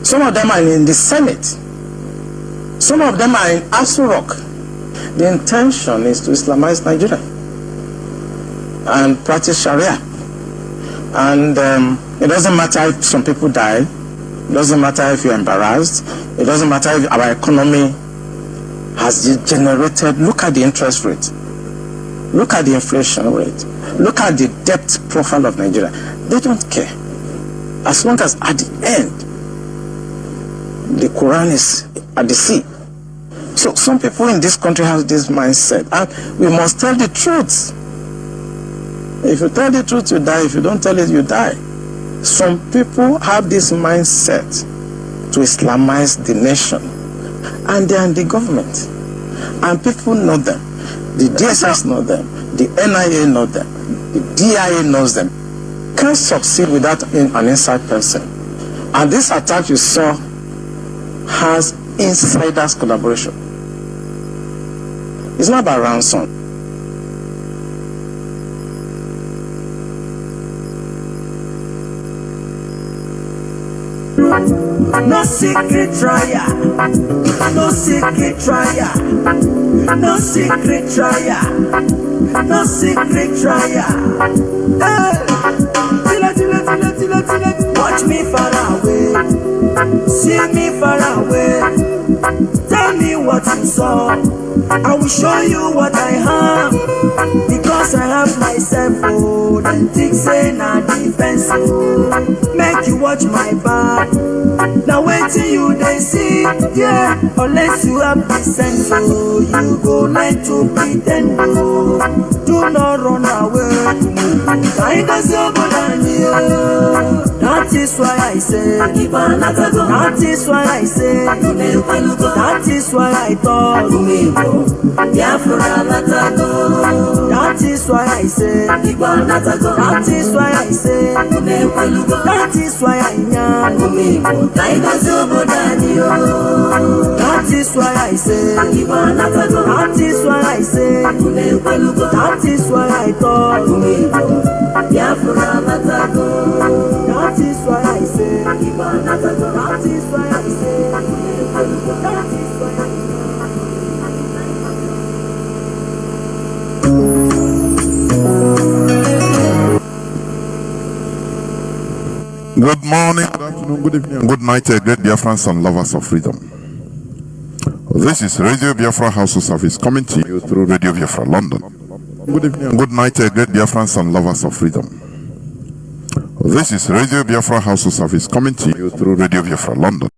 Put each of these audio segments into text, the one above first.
Some of them are in the Senate. Some of them are in Aso Rock. The intention is to Islamize Nigeria and practice Sharia. And it doesn't matter if some people die. It doesn't matter if you're embarrassed. It doesn't matter if our economy has degenerated. Look at the interest rate. Look at the inflation rate. Look at the debt profile of Nigeria. They don't care. As long as at the end, the Quran is at the sea. So some people in this country have this mindset. And we must tell the truth. If you tell the truth, you die. If you don't tell it, you die. Some people have this mindset to Islamize the nation. And they are in the government. And people know them. The DSS know them. The NIA know them. The DIA knows them. Can't succeed without an inside person. And this attack you saw has insiders collaboration. It's not about ransom. No secret trial, no secret trial, no secret trial, no secret trial. Hey. Watch me far away, see me far away. Tell me what you saw, I will show you what I have. Because I have myself, oh, then think say na defense, oh. Make you watch my back. Now wait till you they see, yeah. Unless you have the sense, oh, you go like to pretend, oh. Do not run away. I does your body, that is why I say, that is why I say, that is why I thought, that is why I say, that is why I say, that is why I am, that is why I say, that is why I say, that is why I thought, Biafran, that is why I say, that is why I say, that is why I Good morning, good afternoon, good evening, good night, great Biafrans and lovers of freedom. This is Radio Biafra House of Service coming to you through Radio Biafra London. Good evening, good night, great Biafrans and lovers of freedom. This is Radio Biafra House of Service coming to you through Radio Biafra London.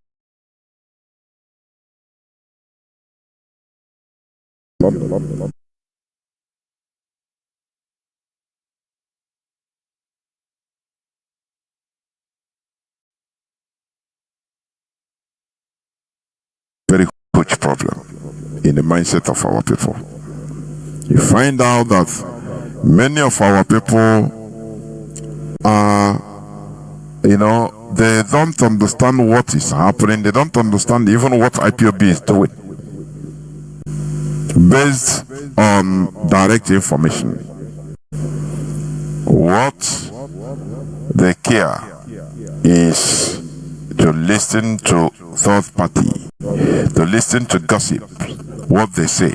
Very huge problem in the mindset of our people. You find out that many of our people are, they don't understand what is happening. They don't understand even what IPOB is doing. Based on direct information. What they care is to listen to third party, to listen to gossip, what they say.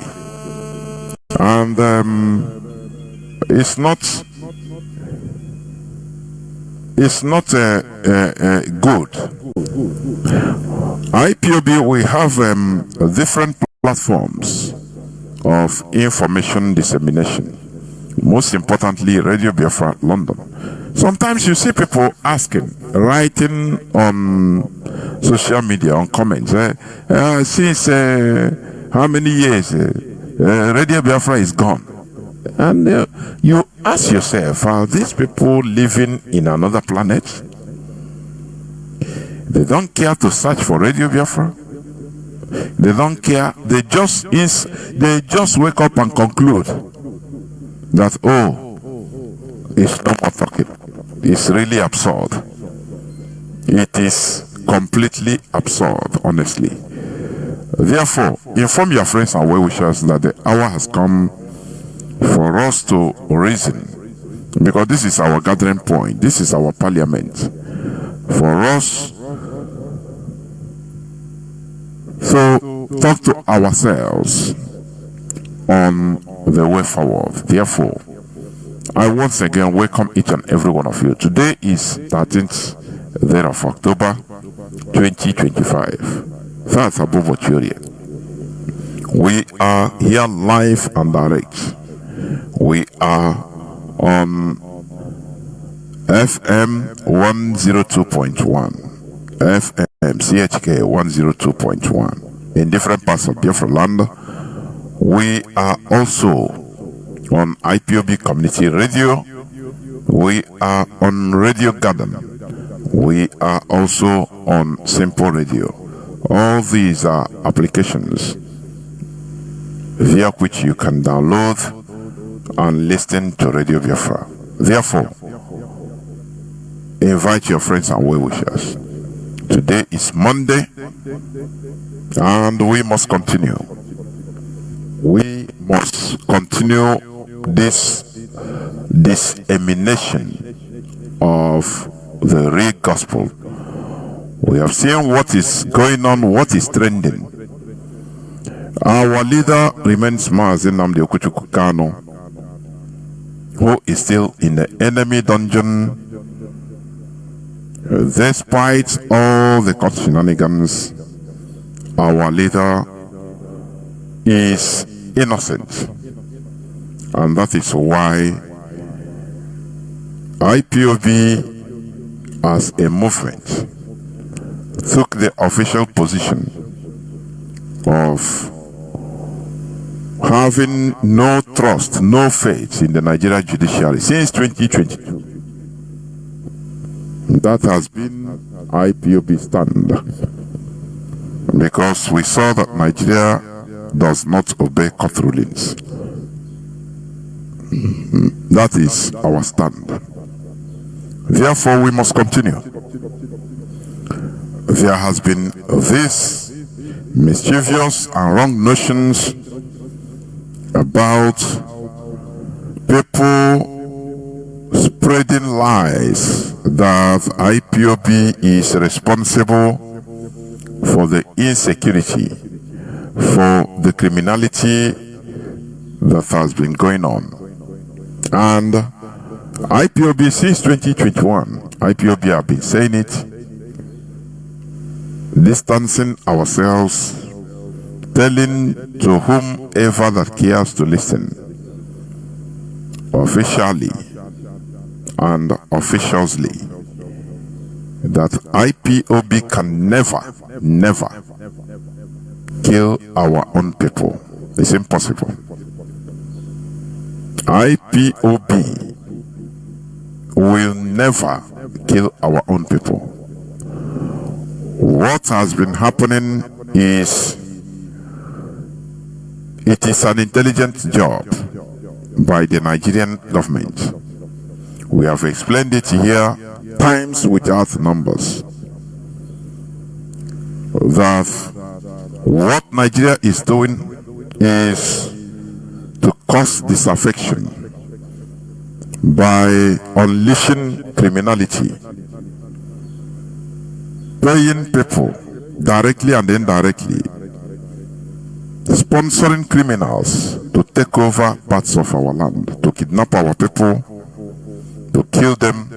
And it's not good. IPOB, we have different platforms of information dissemination. Most importantly, Radio Biafra London. Sometimes you see people asking, writing on social media, on comments, since how many years Radio Biafra is gone? And you ask yourself, are these people living in another planet? They don't care to search for Radio Biafra. They don't care. They just wake up and conclude that, oh, it's no more talking. It's really absurd. It is completely absurd, honestly. Therefore, inform your friends and well-wishers that the hour has come for us to reason, because this is our gathering point. This is our parliament. For us to talk to ourselves on the way forward. Therefore, I once again welcome each and every one of you. Today is 13th day of October 2025. That's above what you're here. We are here live and direct. We are on FM 102.1, FM CHK 102.1 in different parts of Biafran land. We are also on IPOB Community Radio. We are on Radio Garden. We are also on Simple Radio. All these are applications via which you can download and listen to Radio Biafra. Therefore, invite your friends and well-wishers. Today is Monday, and we must continue. We must continue this dissemination of the real gospel. We have seen what is going on, what is trending. Our leader remains Mazi Jonathan Chinedu, who is still in the enemy dungeon. Despite all the court shenanigans, our leader is innocent. And that is why IPOB as a movement took the official position of having no trust, no faith in the Nigerian judiciary since 2022. That has been IPOB stand, because we saw that Nigeria does not obey court rulings. That is our stand. Therefore, we must continue. There has been this mischievous and wrong notions about people spreading lies that IPOB is responsible for the insecurity, for the criminality that has been going on. And IPOB since 2021, IPOB have been saying it, distancing ourselves, telling to whomever that cares to listen, officially and officiously, that IPOB can never kill our own people. It's impossible. IPOB will never kill our own people. What has been happening is, it is an intelligent job by the Nigerian government. We have explained it here times without numbers, that what Nigeria is doing is to cause disaffection by unleashing criminality, paying people directly and indirectly, sponsoring criminals to take over parts of our land, to kidnap our people, to kill them.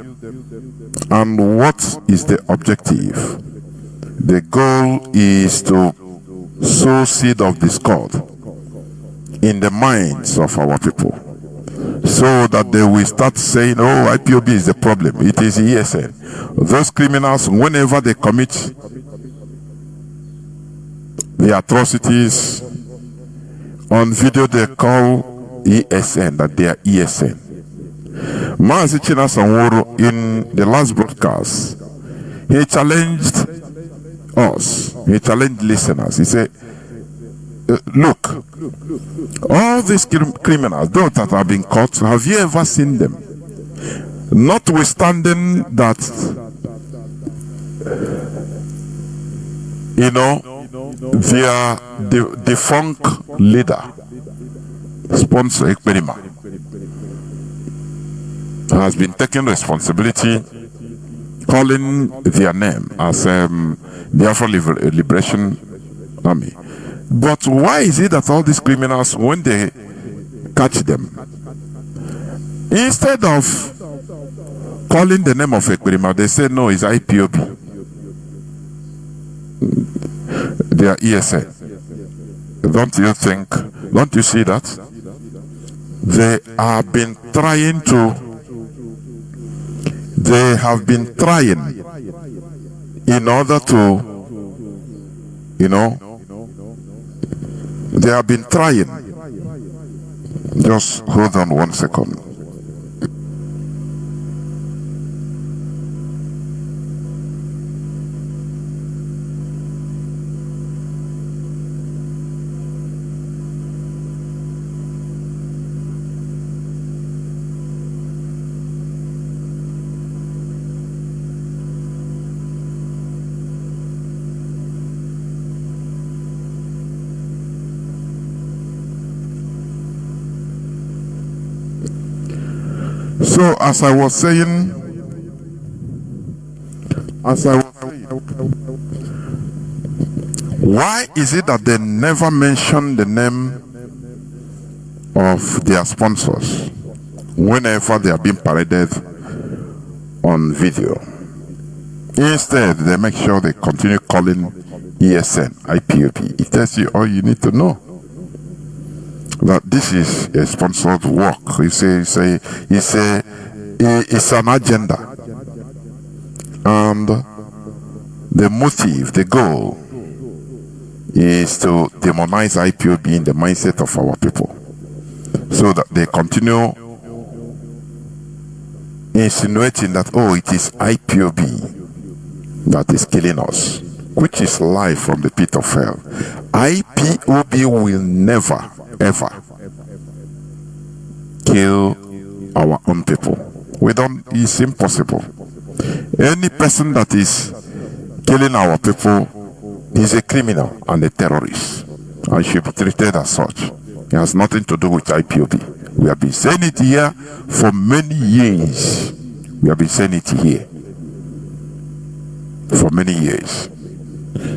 And what is the objective? The goal is to sow seed of discord in the minds of our people, so that they will start saying, oh, IPOB is the problem, it is ESN. Those criminals, whenever they commit the atrocities on video, they call ESN, that they are ESN. Mazi Jonathan, in the last broadcast, he challenged us, he challenged listeners. He said, look, all these criminals, those that have been caught, have you ever seen them? Notwithstanding that, their defunct leader, sponsor Ekperima, has been taking responsibility, calling their name as Biafran Liberation army. But why is it that all these criminals, when they catch them, instead of calling the name of a criminal, they say no, it's IPOB. They are ESN. Don't you see that? They have been trying in order to, they have been trying. Just hold on 1 second. So, as I was saying, why is it that they never mention the name of their sponsors whenever they are being paraded on video? Instead, they make sure they continue calling ESN, IPOP. It tells you all you need to know. That this is a sponsored work. It's an agenda, and the motive, the goal, is to demonize IPOB in the mindset of our people, so that they continue insinuating that it is IPOB that is killing us, which is life from the pit of hell. IPOB will never ever kill our own people. It's impossible. Any person that is killing our people is a criminal and a terrorist and should be treated as such. It has nothing to do with IPOB. We have been saying it here for many years. We have been saying it here for many years.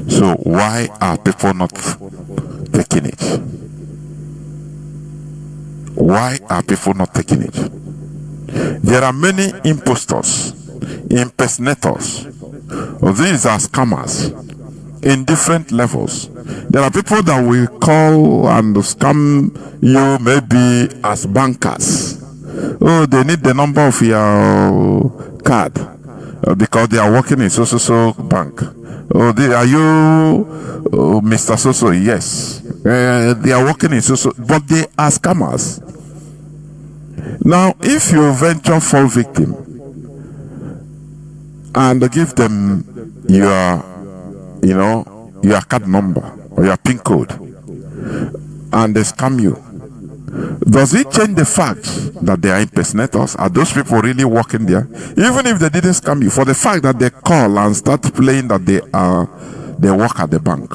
So why are people not taking it? Why are people not taking it? There are many impostors, impersonators. These are scammers in different levels. There are people that will call and scam you maybe as bankers. They need the number of your card because they are working in so bank. Are you Mr. So? Yes. They are working in so, but they are scammers. Now, if you venture fall victim and give them your card number or your PIN code and they scam you, does it change the fact that they are impersonators? Are those people really working there? Even if they didn't scam you, for the fact that they call and start playing that they work at the bank,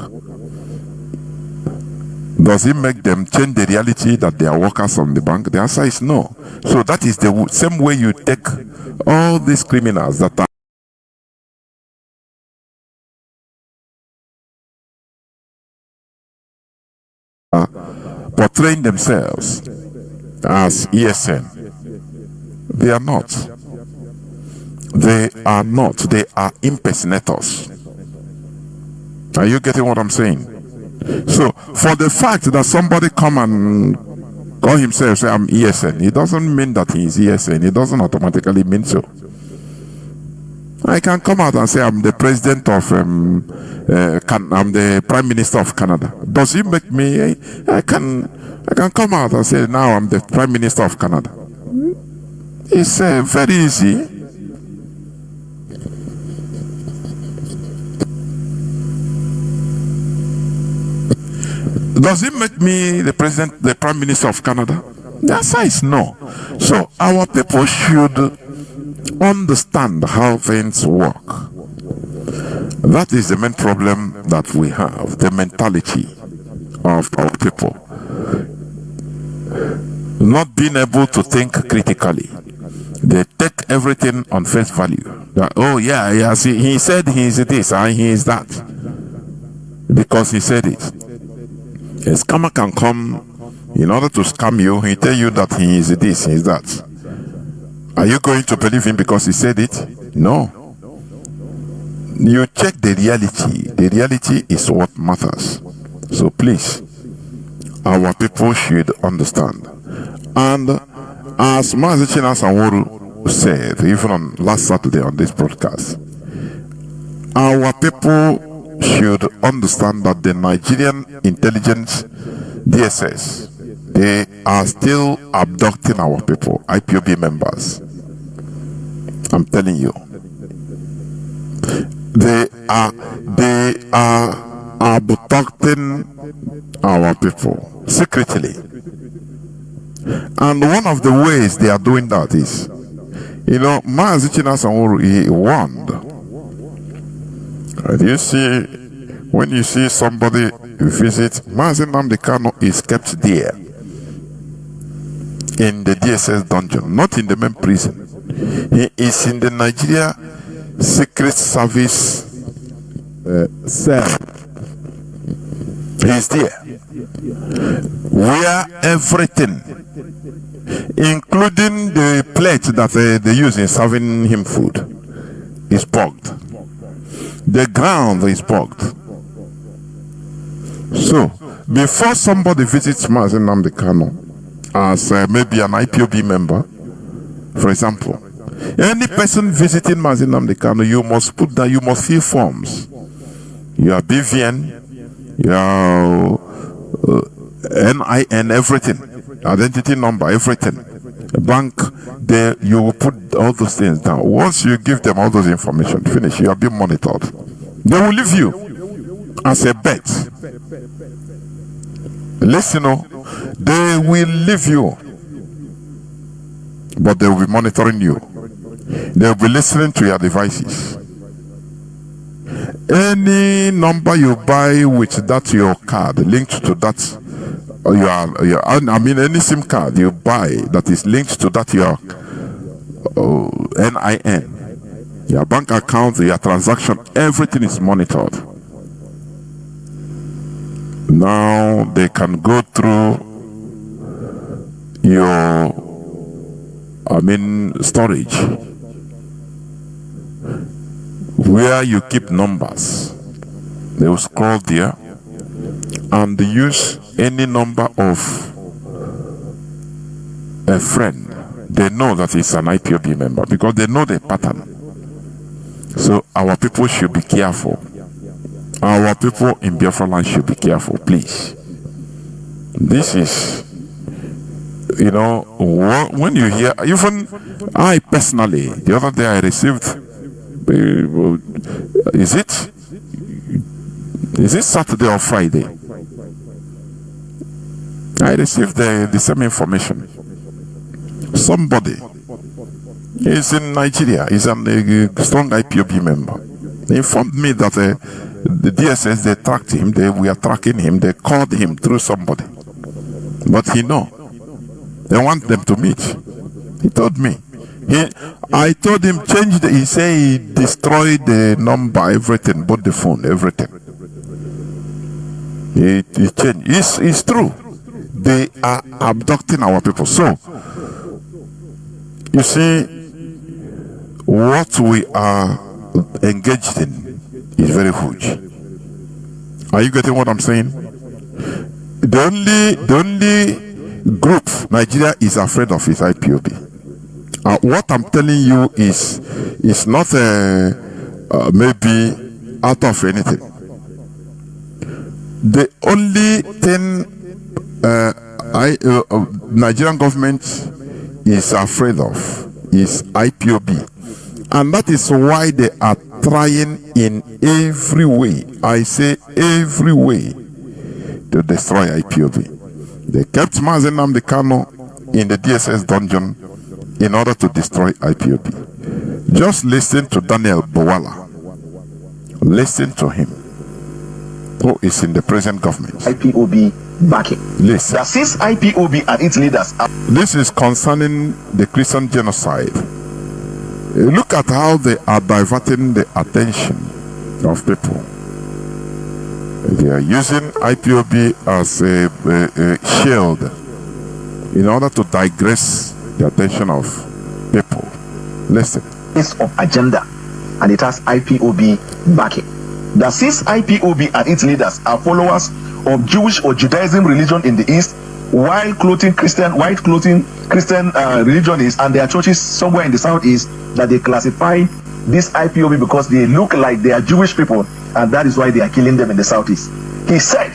does it make them change the reality that they are workers on the bank? The answer is no. So that is the same way you take all these criminals that are portraying themselves as ESN. They are not. They are not. They are impersonators. Are you getting what I'm saying? So, for the fact that somebody come and call himself, say, I'm ESN, it doesn't mean that he is ESN. It doesn't automatically mean so. I can come out and say, I'm the president of, I'm the prime minister of Canada. Does it make me, I can come out and say, now I'm the prime minister of Canada. It's very easy. Does it make me the president, the prime minister of Canada? The answer is no. So our people should understand how things work. That is the main problem that we have, the mentality of our people. Not being able to think critically. They take everything on face value. That, oh yeah, see, he said he is this and he is that. because he said it. A scammer can come in order to scam you. He tell you that he is this, he is that. Are you going to believe him because he said it? No. You check the reality. The reality is what matters. So please, our people should understand. And as Mazi Jonathan said, even on last Saturday on this broadcast, our people should understand that the Nigerian intelligence DSS, they are still abducting our people, IPOB members. I'm telling you. They are abducting our people secretly. And one of the ways they are doing that is, Mazi Jonathan, he warned. You see, when you see somebody visit, Mazi Nnamdi Kanu is kept there in the DSS dungeon, not in the main prison. He is in the Nigeria Secret Service cell. He is there, where everything, including the plate that they use in serving him food, is bugged. The ground is bugged. So, before somebody visits Mazi Nnamdi Kanu as maybe an IPOB member, for example, any person visiting Mazi Nnamdi Kanu, you must fill forms. Your BVN, your NIN, everything, identity number, everything. Bank, there you will put all those things down. Once you give them all those information, finish, you are being monitored. They will leave you as a bet. Listen, they will leave you, but they will be monitoring you. They will be listening to your devices. Any number you buy with that your card linked to that any SIM card you buy that is linked to that your NIN, your bank account, your transaction, everything is monitored. Now they can go through your storage, where you keep numbers. They will scroll there and use any number of a friend. They know that it's an IPOB member because they know the pattern. So our people should be careful. Our people in Biafran should be careful, please. This is, when you hear, even I personally, the other day I received, is it Saturday or Friday? I received the same information. Somebody is in Nigeria, is a strong IPOB member. They informed me that the DSS, they tracked him, we are tracking him, they called him through somebody. But they want them to meet. He told me. I told him he said he destroyed the number, everything, both the phone, everything. He changed. It's true. They are abducting our people. So, you see, what we are engaged in is very huge. Are you getting what I'm saying? The only group Nigeria is afraid of is IPOB. What I'm telling you is not maybe out of anything. The only thing Nigerian government is afraid of is IPOB, and that is why they are trying in every way, I say every way, to destroy IPOB. They kept Mazi Nnamdi Kanu in the DSS dungeon in order to destroy IPOB. Just listen to Daniel Bowala. Listen to him, who is in the present government. IPOB backing. Listen. That since IPOB and its leaders are... This is concerning the Christian genocide. Look at how they are diverting the attention of people. They are using IPOB as a shield in order to digress the attention of people. Listen. It's of agenda, and it has IPOB backing. That since IPOB and its leaders are followers of Jewish or Judaism religion in the East, while clothing Christian religion is, and their churches somewhere in the Southeast, that they classify this IPOB because they look like they are Jewish people, and that is why they are killing them in the Southeast. He said,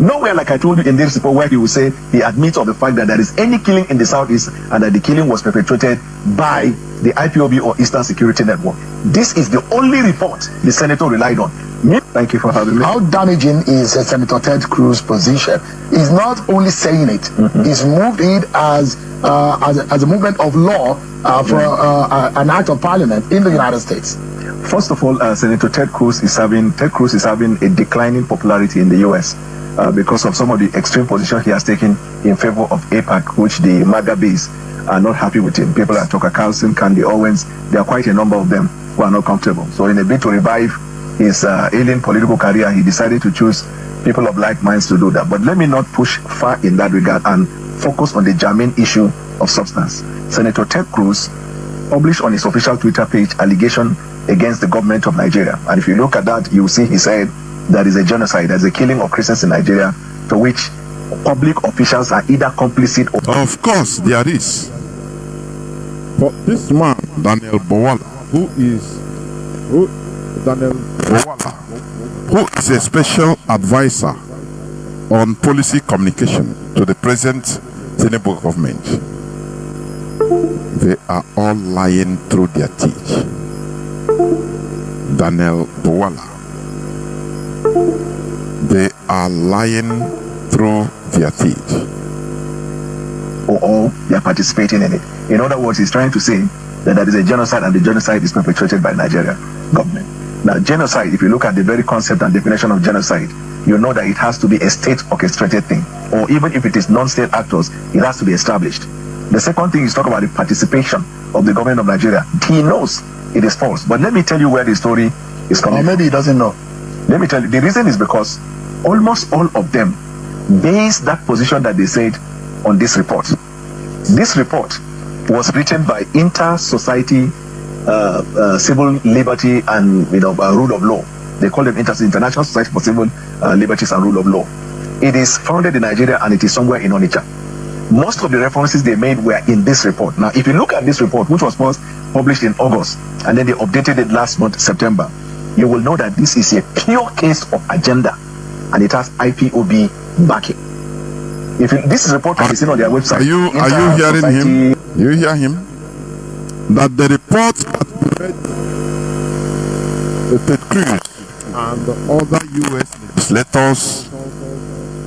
nowhere, like I told you in this report, where he will say he admits of the fact that there is any killing in the Southeast and that the killing was perpetrated by the IPOB or Eastern Security Network. This is the only report the senator relied on. Thank you for having me. How damaging is Senator Ted Cruz's position? He's not only saying it, he's moved it as a movement of law for an act of parliament in the United States. First of all, Senator Ted Cruz is having a declining popularity in the U.S. Because of some of the extreme positions he has taken in favor of AIPAC, which the MAGA base are not happy with him. People like Tucker Carlson, Candy Owens, there are quite a number of them who are not comfortable. So in a bid to revive his ailing political career, he decided to choose people of like minds to do that. But let me not push far in that regard and focus on the germane issue of substance. Senator Ted Cruz published on his official Twitter page allegation against the government of Nigeria. And if you look at that, you will see he said there is a genocide, there's a killing of Christians in Nigeria, to which public officials are either complicit or... Of course, there is. But this man, Daniel Bowala, who is a special advisor on policy communication to the present Tinubu government, they are all lying through their teeth. Daniel Bowala, they are lying through their teeth. Or they are participating in it. In other words, he's trying to say that there is a genocide and the genocide is perpetrated by Nigeria government. Now, genocide, if you look at the very concept and definition of genocide, you know that it has to be a state orchestrated thing. Or even if it is non-state actors, it has to be established. The second thing is talk about the participation of the government of Nigeria. He knows it is false. But let me tell you where the story is coming from. Or maybe he doesn't know. Let me tell you, the reason is because almost all of them base that position that they said on this report. This report was written by Inter-Society Civil Liberty and Rule of Law. They call them International Society for Civil Liberties and Rule of Law. It is founded in Nigeria and it is somewhere in Onitsha. Most of the references they made were in this report. Now, if you look at this report, which was first published in August, and then they updated it last month, September, you will know that this is a pure case of agenda, and it has IPOB backing. This is a report can be seen on their website. Are you hearing him? You hear him? That the report that Ted Cruz and other U.S. legislators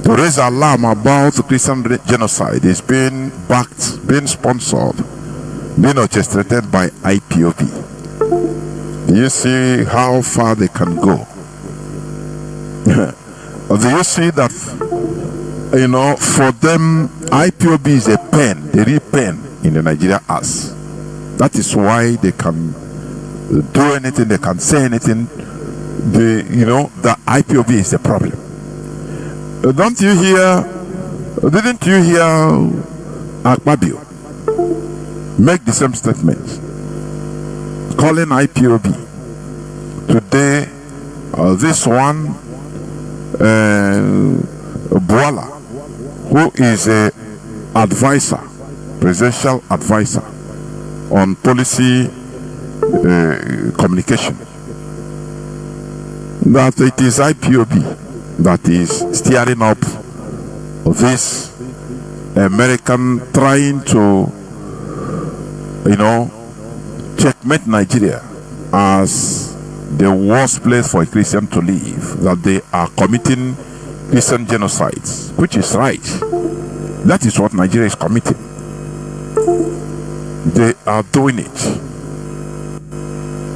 to raise alarm about Christian genocide is being backed, being sponsored, being orchestrated by IPOB. Do you see how far they can go? Do you see that, for them, IPOB is a pen, the real pen in the Nigeria ass. That is why they can do anything, they can say anything. The IPOB is the problem. Didn't you hear Akpabio make the same statement, calling IPOB? Today, this one, Bwala, who is a advisor, presidential advisor on policy communication, that it is IPOB that is steering up this American trying to, checkmate Nigeria as the worst place for a Christian to live, that they are committing Christian genocides, which is right. That is what Nigeria is committing. They are doing it.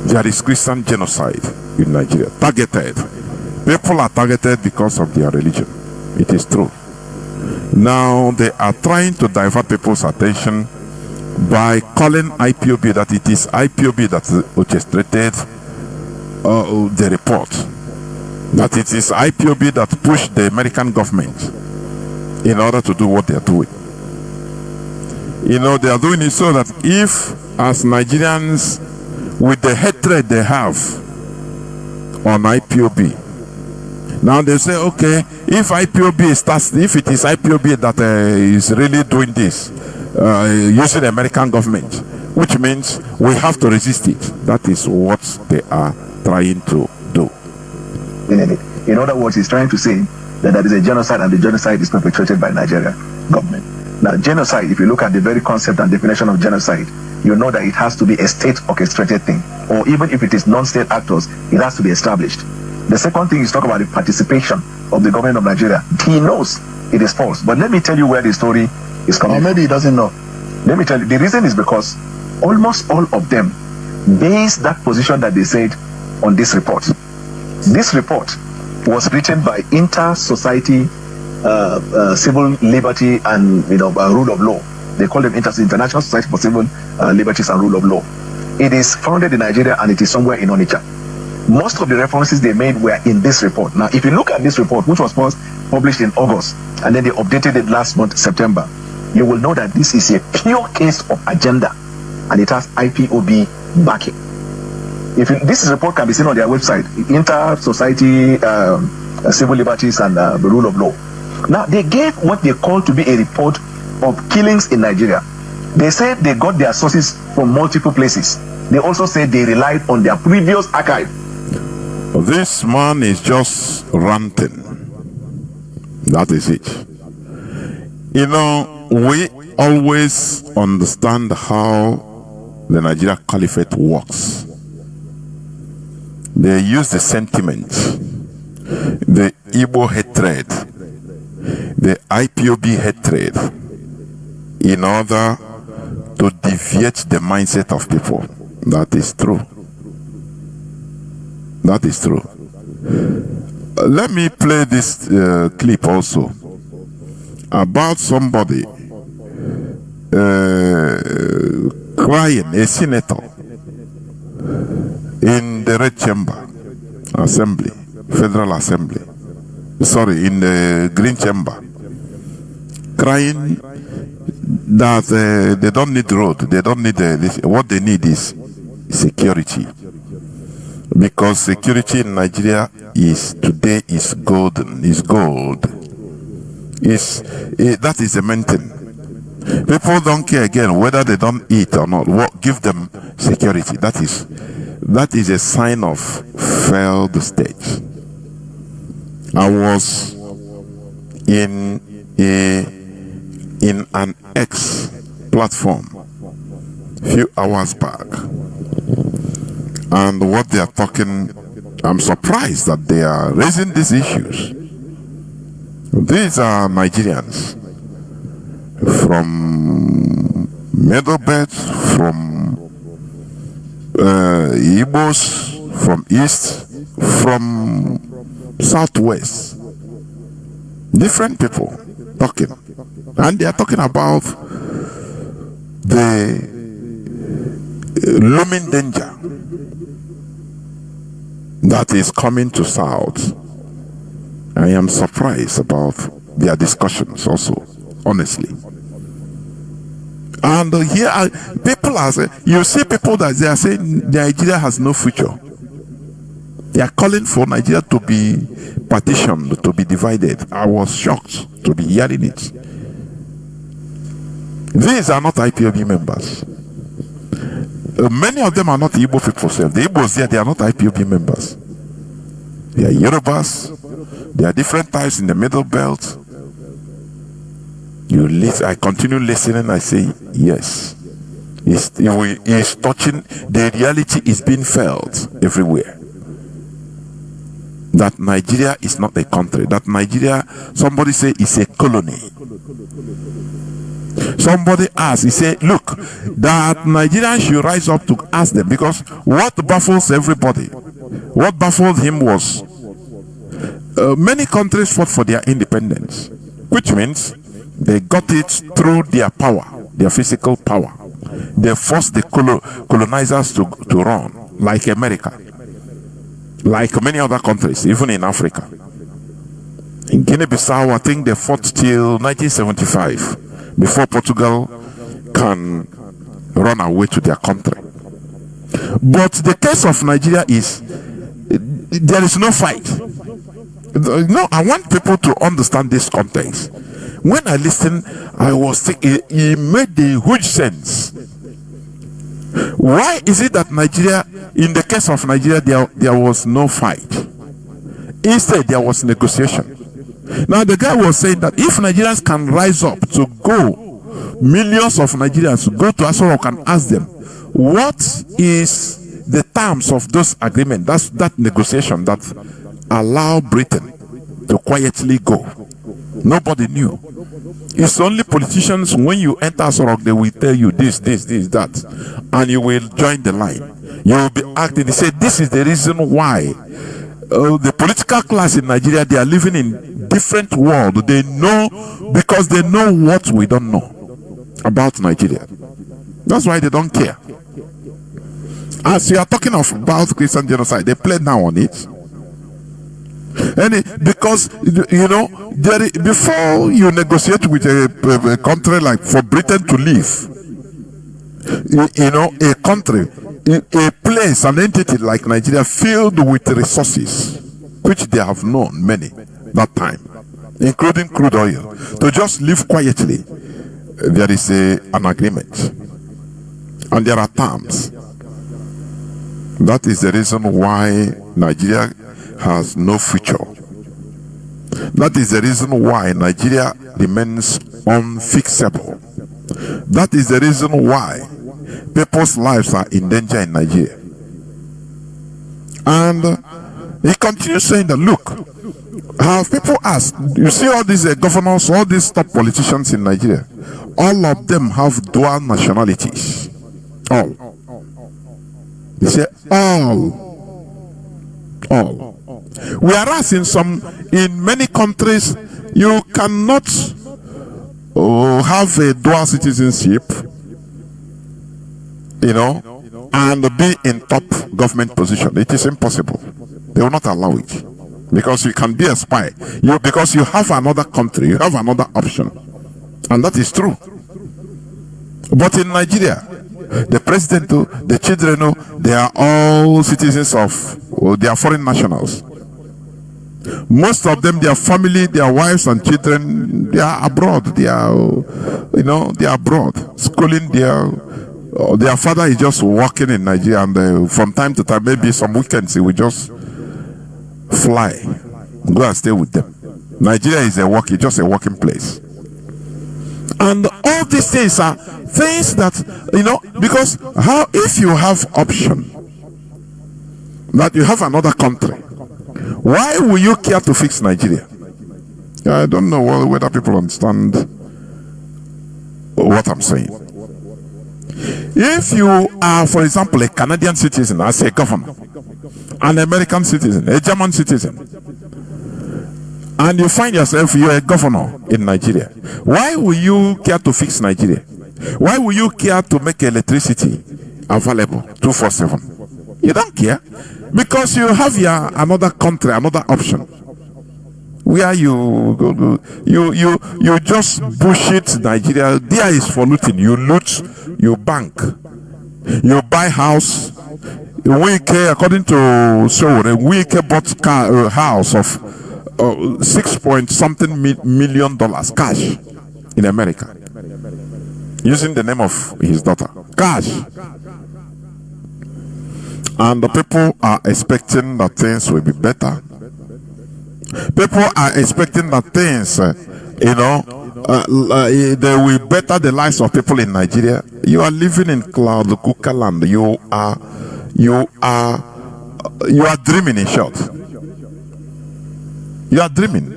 There is Christian genocide in Nigeria, targeted. People are targeted because of their religion. It is true. Now they are trying to divert people's attention by calling IPOB that it is IPOB that orchestrated the report. That it is IPOB that pushed the American government in order to do what they are doing. You know, they are doing it so that if, as Nigerians, with the hatred they have on IPOB, now they say, okay, if IPOB starts, if it is IPOB that is really doing this, using the American government, which means we have to resist it. That is what they are trying to do. In other words, he's trying to say that there is a genocide and the genocide is perpetrated by Nigeria government. Now, genocide, if you look at the very concept and definition of genocide, you know that it has to be a state orchestrated thing, or even if it is non-state actors, it has to be established. The second thing is talk about the participation of the government of Nigeria. He knows it is false, but let me tell you where the story is coming. Or maybe he doesn't know. Let me tell you, the reason is because almost all of them base that position that they said on this report. This report was written by Inter-Society Civil Liberty and Rule of Law. They call them International Society for Civil Liberties and Rule of Law. It is founded in Nigeria and it is somewhere in Onitsha. Most of the references they made were in this report. Now, if you look at this report, which was first published in August, and then they updated it last month, September, you will know that this is a pure case of agenda, and it has IPOB backing. This report can be seen on their website, Inter-Society Civil Liberties and the Rule of Law. Now, they gave what they call to be a report of killings in Nigeria. They said they got their sources from multiple places. They also said they relied on their previous archive. This man is just ranting. That is it. You know, we always understand how the Nigeria Caliphate works. They use the sentiment, the Igbo hatred, the IPOB hatred, in order to deviate the mindset of people. That is true. That is true. Let me play this clip also about somebody crying, a senator in the Red Chamber Assembly, Federal Assembly, sorry, in the Green Chamber, crying that they don't need road, they don't need this. What they need is security, because security in Nigeria today is golden, is gold. That is the main thing. People don't care again whether they don't eat or not. What give them security? That is a sign of failed state. I was in an X platform a few hours back, and what they are talking, I'm surprised that they are raising these issues. These are Nigerians from Middle Belt, from Igbos, from East, from Southwest. Different people talking. And they are talking about the looming danger that is coming to South. I am surprised about their discussions also, honestly. And here people are saying, you see people that they are saying Nigeria has no future. They are calling for Nigeria to be partitioned, to be divided. I was shocked to be hearing it. These are not IPOB members. Many of them are not Igbo people. The Igbos there, they are not IPOB members. They are Yorubas. There are different types in the Middle Belt. I continue listening. I say yes. It's touching. The reality is being felt everywhere. That Nigeria is not a country. That Nigeria, somebody say, is a colony. Somebody asked, he said, look, that Nigerians should rise up to ask them, because what baffles everybody, what baffled him was many countries fought for their independence, which means they got it through their power, their physical power. They forced the colonizers to run, like America. like many other countries, even in Africa. In Guinea-Bissau, I think they fought till 1975 before Portugal can run away to their country. But the case of Nigeria is there is no fight. No, I want people to understand this context. When I listened, I was thinking it made a huge sense. Why is it that Nigeria, in the case of Nigeria, there was no fight? Instead, there was negotiation. Now, the guy was saying that if Nigerians can rise up to go, millions of Nigerians go to Aso Rock and ask them, what is the terms of those agreements? That's that negotiation that allow Britain to quietly go. Nobody knew. It's only politicians, when you enter Aso Rock, they will tell you this, that, and you will join the line. You will be acting. They say this is the reason why the political class in Nigeria, they are living in different world. They know, because they know what we don't know about Nigeria. That's why they don't care. As you are talking about Christian genocide, they play now on it. And because you know, before you negotiate with a country, like for Britain to leave, you know, a country, a place, an entity like Nigeria filled with resources, which they have known many that time, including crude oil, to just live quietly, there is an agreement, and there are terms. That is the reason why Nigeria has no future. That is the reason why Nigeria remains unfixable. That is the reason why people's lives are in danger in Nigeria. And he continues saying that, look, have people asked, you see all these governors, all these top politicians in Nigeria, all of them have dual nationalities. All. They say all. Whereas in many countries, you cannot have a dual citizenship, you know, and be in top government position. It is impossible. They will not allow it, because you can be a spy. Because you have another country, you have another option, and that is true. But in Nigeria, the president, the children, they are all citizens of, they are foreign nationals. Most of them, their family, their wives and children, they are abroad. They are, you know, they are abroad, schooling there. Their father is just working in Nigeria, and from time to time, maybe some weekends, he will just fly, go and stay with them. Nigeria is just a working place. And all these things are things that, you know, because if you have option that you have another country, why will you care to fix Nigeria? I don't know whether people understand what I'm saying. If you are, for example, a Canadian citizen as a governor, an American citizen, a German citizen, and you find yourself, you're a governor in Nigeria, why will you care to fix Nigeria? Why will you care to make electricity available 24/7? You don't care, because you have another country, another option, where you go, you just bullshit Nigeria. There is for looting. You loot, you bank, you buy house. Wike, according to Sowore, Wike bought a house of $6 million cash in America, using the name of his daughter. Cash. And the people are expecting that things will be better. People are expecting that things, you know, they will better the lives of people in Nigeria. You are living in cloud cuckoo land. You are dreaming, in short. You are dreaming.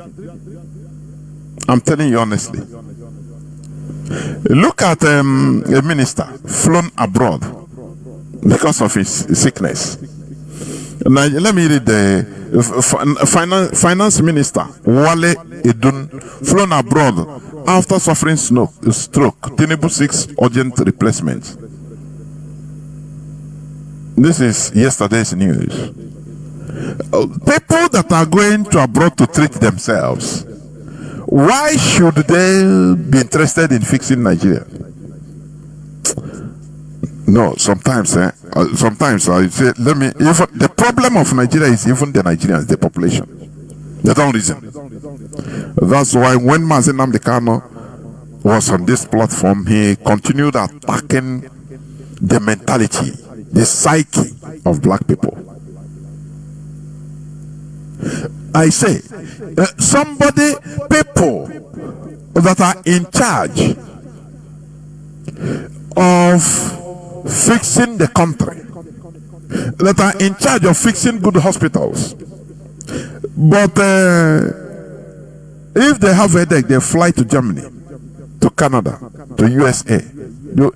I'm telling you honestly. Look at a minister flown abroad because of his sickness. Now, let me read the finance minister Wale Edun, flown abroad after suffering stroke. Tinubu 6 urgent replacement. This is yesterday's news. People that are going to abroad to treat themselves, why should they be interested in fixing Nigeria? No, sometimes I say, the problem of Nigeria is even the Nigerians, the population. They don't reason. That's why when Mazi Jonathan was on this platform, he continued attacking the mentality, the psyche of black people. I say, people that are in charge of fixing the country, that are in charge of fixing good hospitals, but if they have a headache, they fly to Germany, to Canada, to USA, to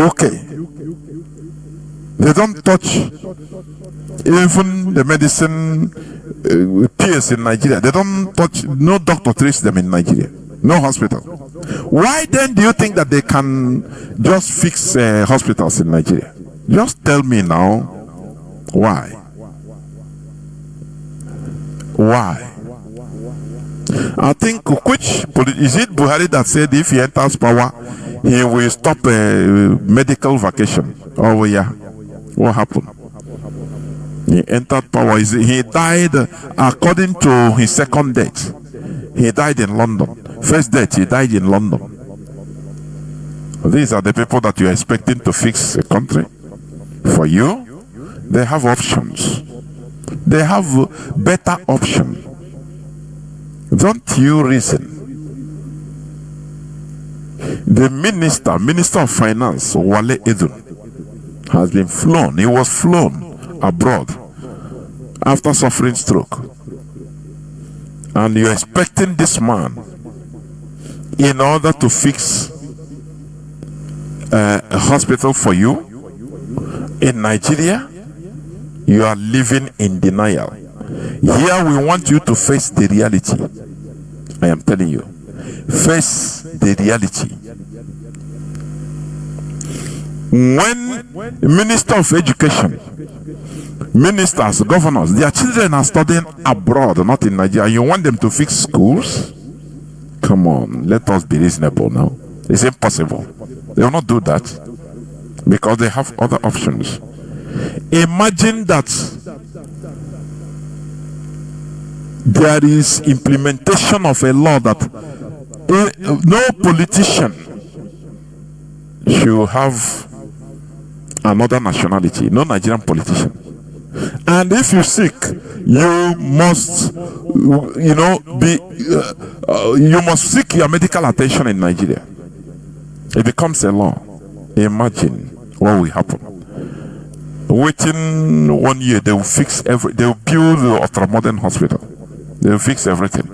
UK. They don't touch even the medicine peers in Nigeria. They don't touch, no doctor treats them in Nigeria, no hospital. Why then do you think that they can just fix hospitals in Nigeria? Just tell me now, why? Why? I think, is it Buhari that said if he enters power, he will stop medical vacation? Oh yeah. What happened? He entered power. He died, according to his second death, he died in London. First death, he died in London. These are the people that you are expecting to fix a country for you. They have options. They have better options. Don't you reason? The Minister of Finance, Wale Edun, has been flown. He was flown abroad after suffering stroke. And you're expecting this man, in order to fix a hospital for you in Nigeria, you are living in denial. Here we want you to face the reality. I am telling you, face the reality. When Minister of Education, ministers, governors, their children are studying abroad, not in Nigeria, you want them to fix schools? Come on, let us be reasonable now. It's impossible. They will not do that because they have other options. Imagine that there is implementation of a law that no politician should have another nationality, no Nigerian politician. And if you sick, you must, you must seek your medical attention in Nigeria. It becomes a law. Imagine what will happen. Within 1 year, they will fix they will build the ultra-modern hospital. They will fix everything.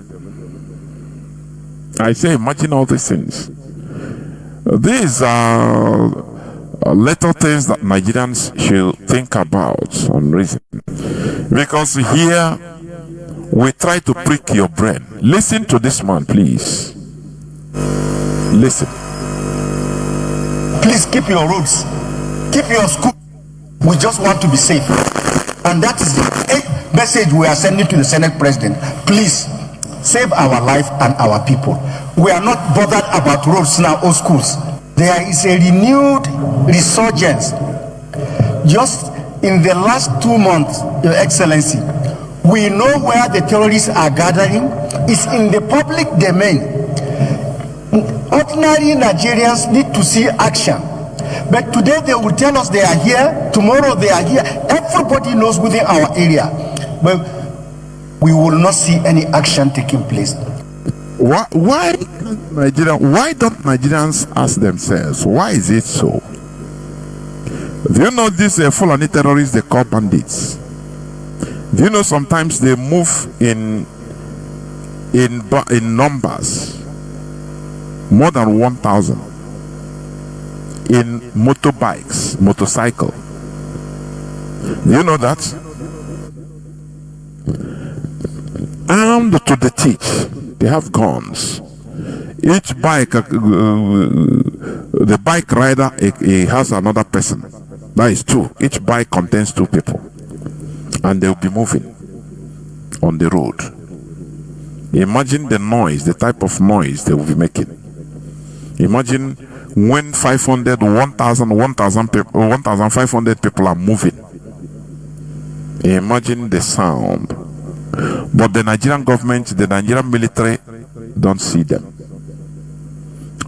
I say, imagine all these things. These are little things that Nigerians should think about and reason. Because here, we try to prick your brain. Listen to this man, please. Listen. Please keep your roads, keep your school. We just want to be safe. And that is the message we are sending to the Senate President. Please, save our life and our people. We are not bothered about roads now or schools. There is a renewed resurgence. Just in the last 2 months, Your Excellency, we know where the terrorists are gathering. It's in the public domain. Ordinary Nigerians need to see action. But today they will tell us they are here, tomorrow they are here. Everybody knows within our area. But we will not see any action taking place. Why don't Nigerians ask themselves, why is it so? Do you know these Fulani terrorists they call bandits? Do you know sometimes they move in numbers more than 1,000 in motorcycle? Do you know that? Armed to the teeth, they have guns. Each bike, the bike rider, he has another person. That is 2. Each bike contains 2 people. and they'll be moving on the road. Imagine the noise, the type of noise they will be making. Imagine when 500, 1,000, 1,500 people are moving. Imagine the sound. But the Nigerian government, the Nigerian military don't see them.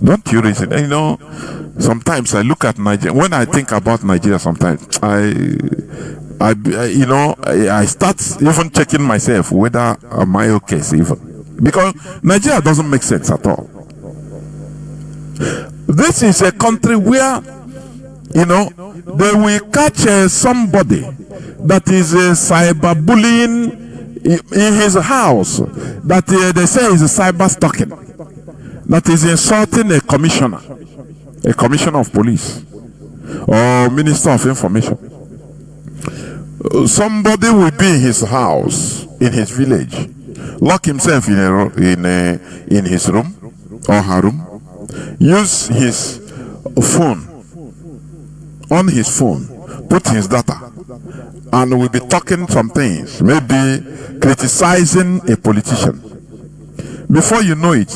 Don't you reason? You know, sometimes I look at Nigeria. When I think about Nigeria, sometimes I start even checking myself whether am I okay, even, because Nigeria doesn't make sense at all. This is a country where, you know, they will catch somebody that is cyberbullying in his house, that they say is cyber stalking, that is insulting a commissioner of police or minister of information. Somebody will be in his house, in his village, lock himself in his room or her room, use his phone, on his phone, put his data, and we'll be talking some things, maybe criticizing a politician. Before you know it,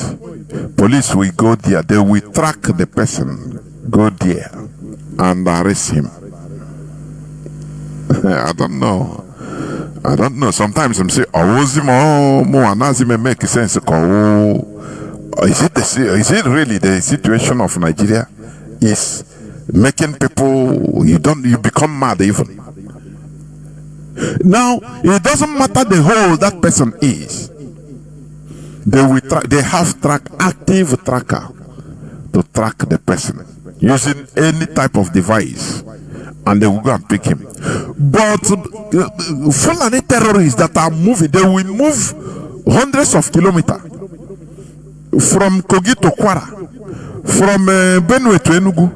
police will go there, they will track the person, go there, and arrest him. I don't know. Sometimes I'm saying, make sense. Is it really the situation of Nigeria is making people, you become mad even? Now, it doesn't matter the whole that person is. They have active tracker to track the person using any type of device, and they will go and pick him. But Fulani terrorists that are moving, they will move hundreds of kilometers from Kogi to Kwara, from Benue to Enugu,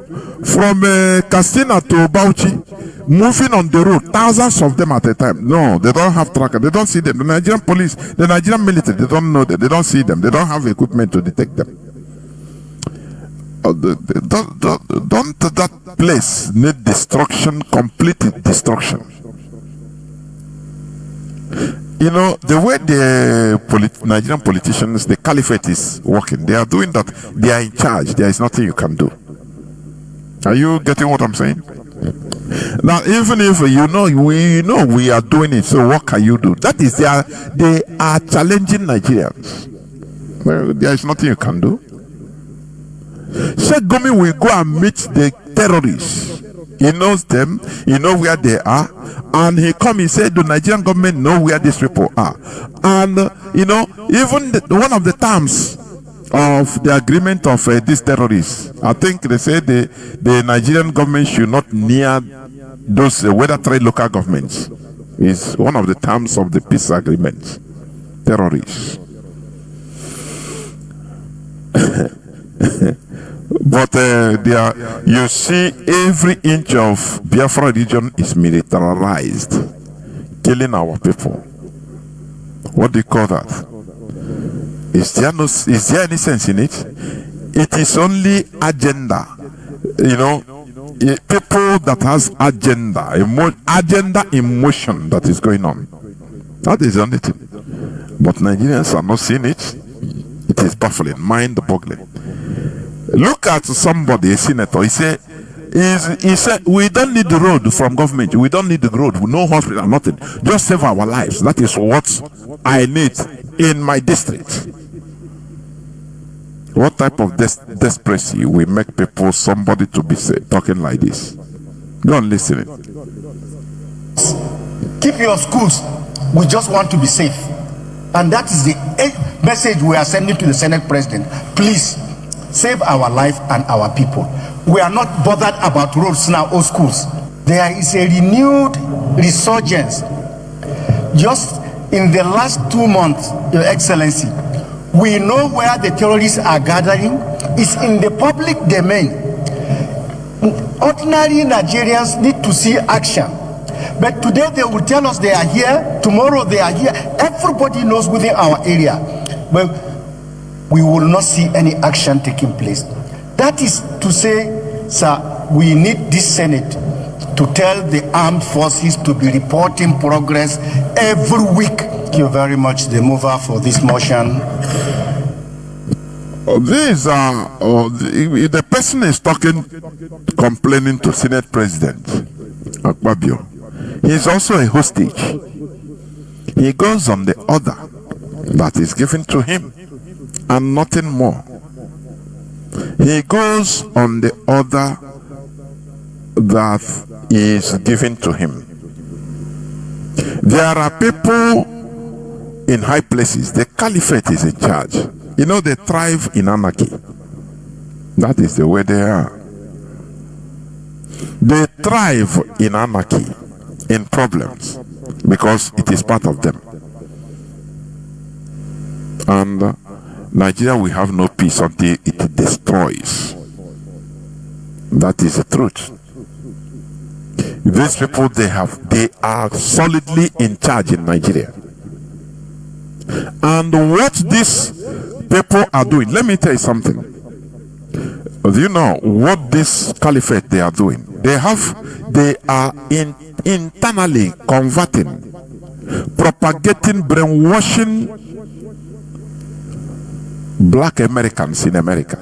from Katsina to Bauchi, moving on the road, thousands of them at a time. No, they don't have tracker, they don't see them. The Nigerian police, the Nigerian military, they don't know them, they don't see them, they don't have equipment to detect them. Don't that place need destruction, complete destruction? You know, the way the Nigerian politicians, the caliphate is working, they are doing that, they are in charge, there is nothing you can do. Are you getting what I'm saying? Now, even if we know we are doing it, so what can you do? That is, they are challenging Nigerians. Well, there is nothing you can do. Sheikh Gumi will go and meet the terrorists. He knows them, he knows where they are, and he said the Nigerian government know where these people are. And even one of the terms of the agreement of these terrorists, I think they said the Nigerian government should not near those weather trade local governments. Is one of the terms of the peace agreement. Terrorists. But you see, every inch of Biafra region is militarized, killing our people. What do you call that? Is there any sense in it? It is only agenda. People that has agenda in motion that is going on. That is the only thing. But Nigerians are not seeing it. It is baffling, mind-boggling. Look at somebody, a senator. He said, we don't need the road from government. We don't need the road. No hospital, nothing. Just save our lives. That is what I need in my district. What type of desperation will make people, somebody to be talking like this? Go and listen. Keep your schools. We just want to be safe. And that is the message we are sending to the Senate President. Please, save our life and our people. We are not bothered about roads now or schools. There is a renewed resurgence. Just in the last 2 months, Your Excellency, we know where the terrorists are gathering. It's in the public domain. Ordinary Nigerians need to see action. But today they will tell us they are here, tomorrow they are here. Everybody knows within our area. But we will not see any action taking place. That is to say, sir, we need this Senate to tell the armed forces to be reporting progress every week. Thank you very much, the mover, for this motion. The person is complaining to Senate President Akpabio. He is also a hostage. He goes on the order that is given to him and nothing more. He goes on the order that is given to him. There are people in high places. The caliphate is in charge. You know, they thrive in anarchy. That is the way they are. They thrive in anarchy, in problems, because it is part of them. And Nigeria will have no peace until it destroys. That is the truth. These people, they are solidly in charge in Nigeria. And what these people are doing, let me tell you something. Do you know what this caliphate they are doing? They are internally converting, propagating, brainwashing black Americans in America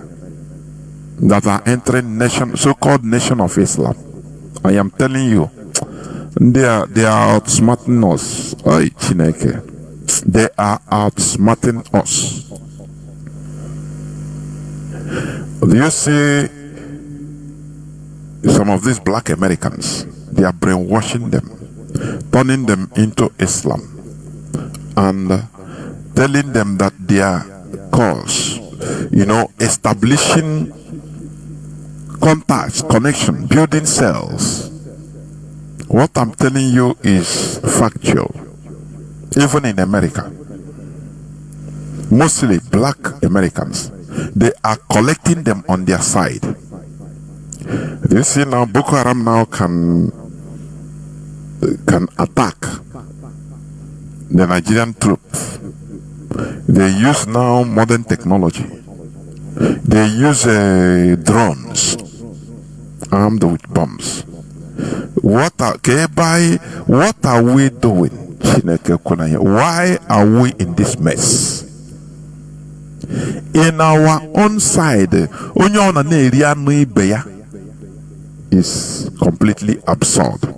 that are entering so-called nation of Islam. I am telling you, they are outsmarting us. Oy, Chineke. They are outsmarting us. Do you see some of these black Americans? They are brainwashing them, turning them into Islam, and telling them that their cause, establishing contacts, connection, building cells. What I'm telling you is factual. Even in America, mostly black Americans, they are collecting them on their side. You see now, Boko Haram now can attack the Nigerian troops. They use now modern technology. They use drones armed with bombs. What are we doing? Why are we in this mess? In our own side, is completely absurd.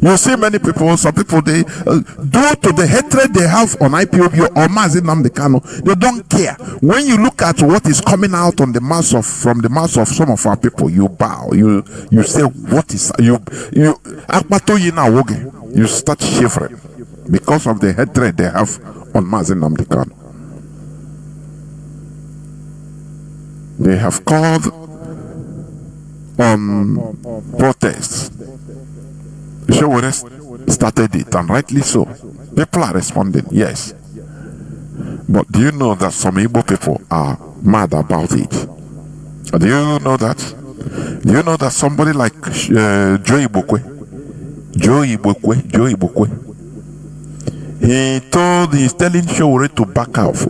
You see many people, some people, they due to the hatred they have on IPOB or Mazi Jonathan Chinedu, they don't care. When you look at what is coming out from the mouth of some of our people, you bow, you say, what is you start shivering because of the hatred they have on Mazi Jonathan Chinedu. They have called on protests. Showore started it, and rightly so. People are responding, yes. But do you know that some Igbo people are mad about it? Do you know that? Do you know that somebody like Joe Ibokwe, he's telling Showore to back off,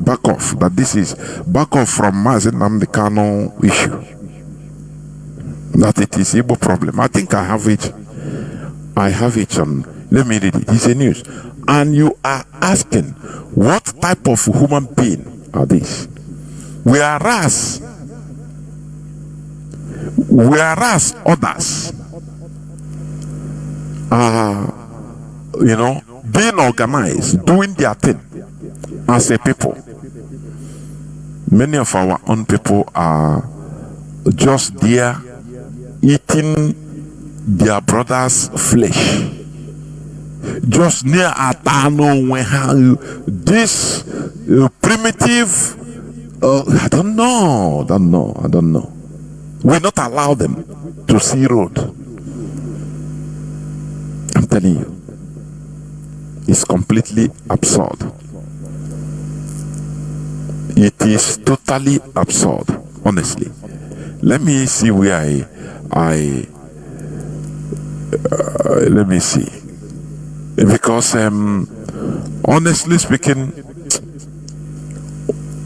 that this is back off from Mazi Jonathan Chinedu issue. That it is Igbo problem. I think I have it on, let me read it. It's a news. And you are asking, what type of human being are these? Whereas others are, being organized, doing their thing as a people. Many of our own people are just there eating their brother's flesh. Just near Atano, when this primitive, I don't know. We not allow them to see road. I'm telling you, it's completely absurd. It is totally absurd, honestly. Let me see where let me see, because honestly speaking,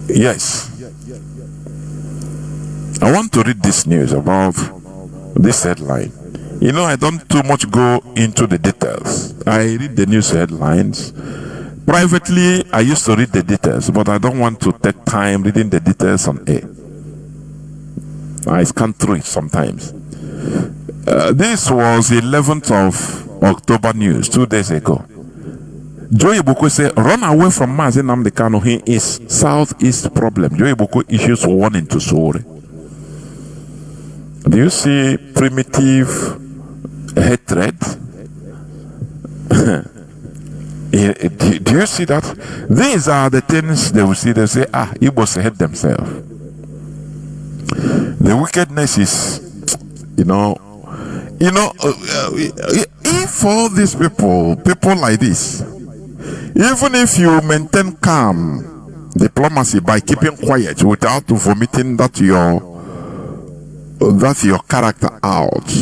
yes, I want to read this news about this headline. You know, I don't too much go into the details. I read the news headlines. Privately, I used to read the details, but I don't want to take time reading the details on air. I scan through it sometimes. This was 11th of October news, 2 days ago. Joe Ibuku said, run away from Mazi Nnamdi Kanu. He is Southeast problem. Joe Ibuku issues warning to Sowore. Do you see primitive hatred? Do you see that? These are the things they will see. They say, Igbos hate themselves. The wickedness is, if all these people like this, even if you maintain calm diplomacy by keeping quiet without vomiting that your character out,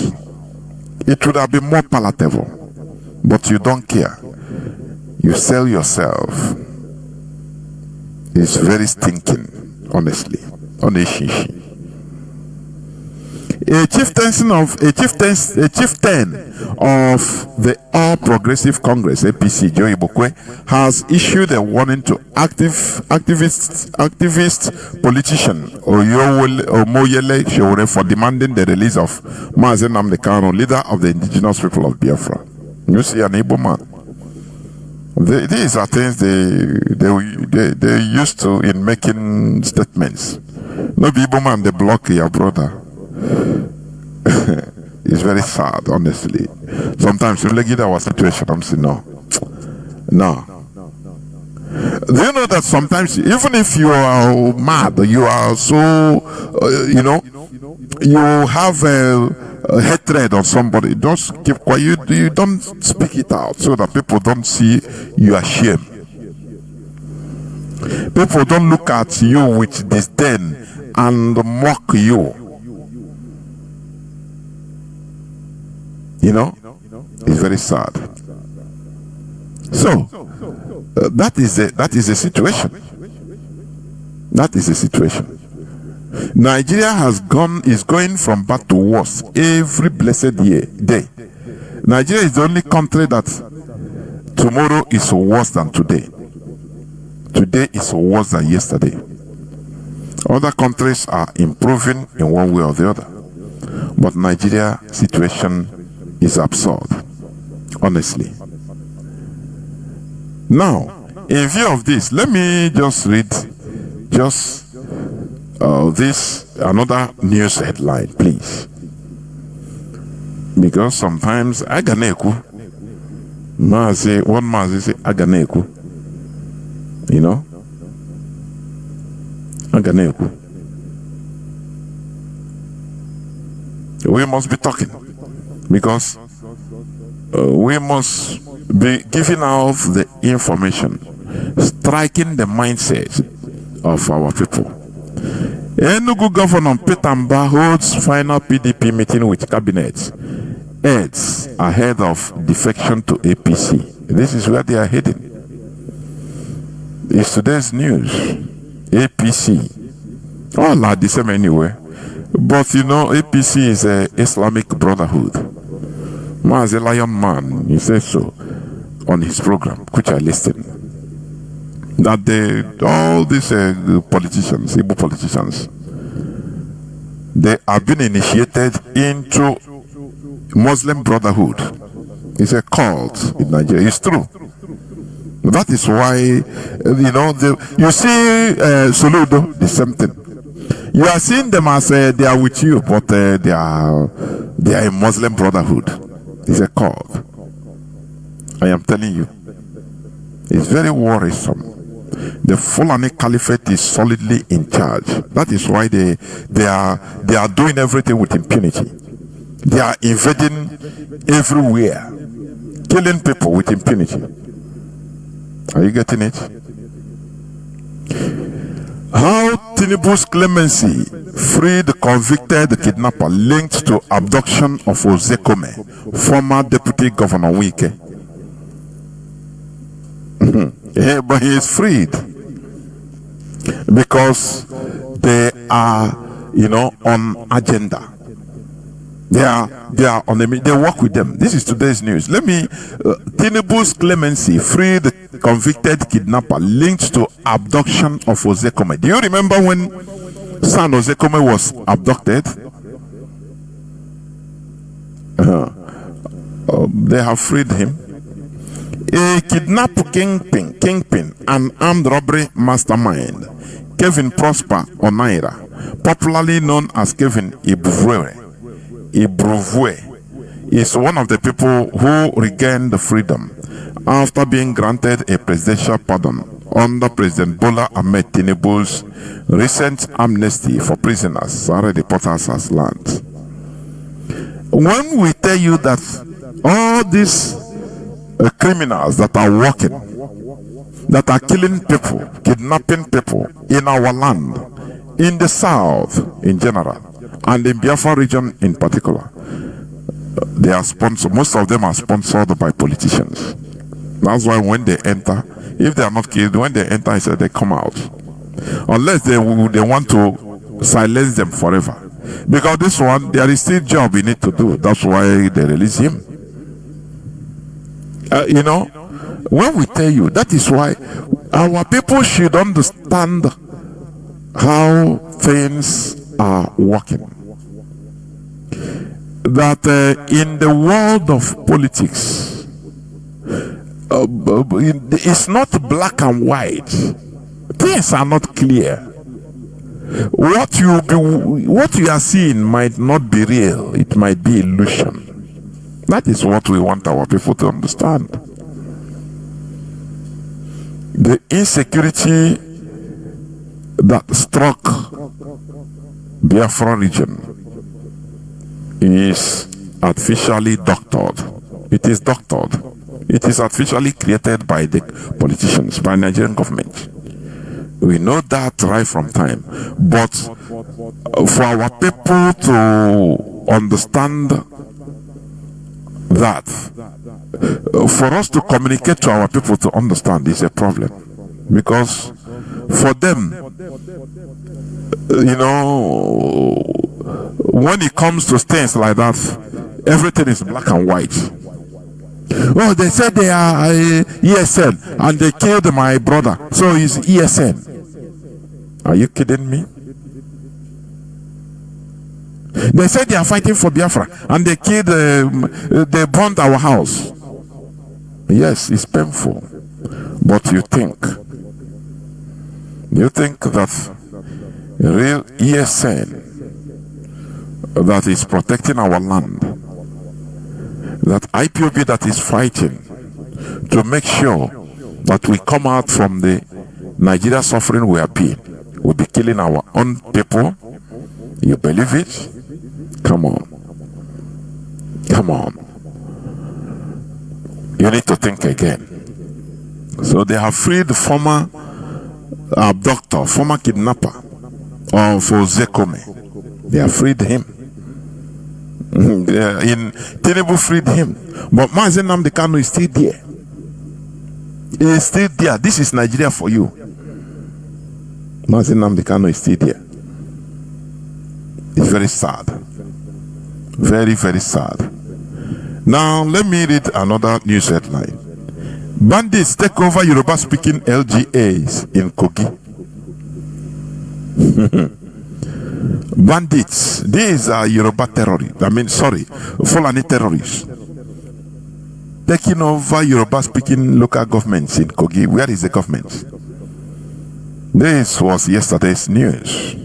it would have been more palatable. But you don't care. You sell yourself. It's very stinking, honestly. A chieftain of the All Progressive Congress (APC), Joe Ibuku, has issued a warning to activist politician Omoyele Sowore for demanding the release of Mazi Nnamdi Kanu, leader of the indigenous people of Biafra. You see, an Igbo man. These are things they used to in making statements. No Igbo man, they block your brother. It's very sad, honestly. Sometimes you look at our situation, I'm saying no. Do you know that sometimes, even if you are mad, you are so, you have a hatred on somebody, just keep quiet. You don't speak it out so that people don't see you are ashamed. People don't look at you with disdain and mock you. It's very sad. So that is a situation. That is a situation. Nigeria is going from bad to worse every blessed day. Nigeria is the only country that tomorrow is worse than today. Today is worse than yesterday. Other countries are improving in one way or the other, but Nigeria situation is absurd, honestly. Now, in view of this, let me just read this another news headline, please, because sometimes Aganeku, one Mazi say Aganeku, Aganeku. We must be talking, because we must be giving out the information, striking the mindset of our people. Enugu Governor Peter Mba holds final PDP meeting with cabinet heads ahead of defection to APC. This is where they are heading. It's today's news. APC. All are the same anyway. But APC is a Islamic Brotherhood. Mazi Lion Man, he says so on his program, which I listened. That all these politicians, Igbo politicians, they have been initiated into Muslim Brotherhood. It's a cult in Nigeria. It's true. That is why, you see Soludo, the same thing. You are seeing them as they are with you, but they are a Muslim Brotherhood. It's a cult. I am telling you. It's very worrisome. The Fulani Caliphate is solidly in charge. That is why they are doing everything with impunity. They are invading everywhere, killing people with impunity. Are you getting it? How Tinubu's clemency freed the convicted kidnapper linked to abduction of Ozekome, former deputy governor Wike. Yeah, but he is freed because they are, on agenda. They are on they work with them. This is today's news. Let me Tinubu's clemency freed the convicted kidnapper linked to abduction of Ozekome. Do you remember when son Ozekome was abducted? They have freed him. A kidnap kingpin, and armed robbery mastermind, Kevin Prosper Onaira, popularly known as Kevin Ibuvwe, is one of the people who regained freedom after being granted a presidential pardon under President Bola Ahmed Tinubu's recent amnesty for prisoners, Sarah reporters has learned. When we tell you that all these criminals that are working, that are killing people, kidnapping people in our land, in the south in general, and in Biafra region in particular, they are sponsored. Most of them are sponsored by politicians. That's why when they enter, if they are not killed, when they enter, I said they come out, unless they want to silence them forever. Because this one, there is still job we need to do. That's why they release him. You know, when we tell you, that is why our people should understand how things are working. That in the world of politics, it's not black and white. Things are not clear. What you are seeing might not be real. It might be illusion. That is what we want our people to understand. The insecurity that struck Biafran region is artificially doctored. It is doctored. It is artificially created by the politicians, by Nigerian government. We know that right from time. But for our people to understand that, for us to communicate to our people to understand is a problem. Because for them, you know, when it comes to things like that, everything is black and white. Oh, they said they are ESN and they killed my brother, so he's ESN. Are you kidding me? They said they are fighting for Biafra and they killed, they burned our house. Yes, it's painful. But you think that real ESN that is protecting our land, that IPOB that is fighting to make sure that we come out from the Nigeria suffering we have been, we'll be killing our own people. You believe it? Come on. Come on. You need to think again. So they have freed the former abductor, former kidnapper of Ozekome. They have freed him. In Tinubu freed him. But Mazi Nnamdi Kanu is still there. He is still there. This is Nigeria for you. Mazi Nnamdi Kanu is still there. It's very sad. Very, very sad. Now, let me read another news headline. Bandits take over Yoruba-speaking LGAs in Kogi. Bandits. These are Yoruba terrorists. Fulani terrorists. Taking over Yoruba-speaking local governments in Kogi. Where is the government? This was yesterday's news.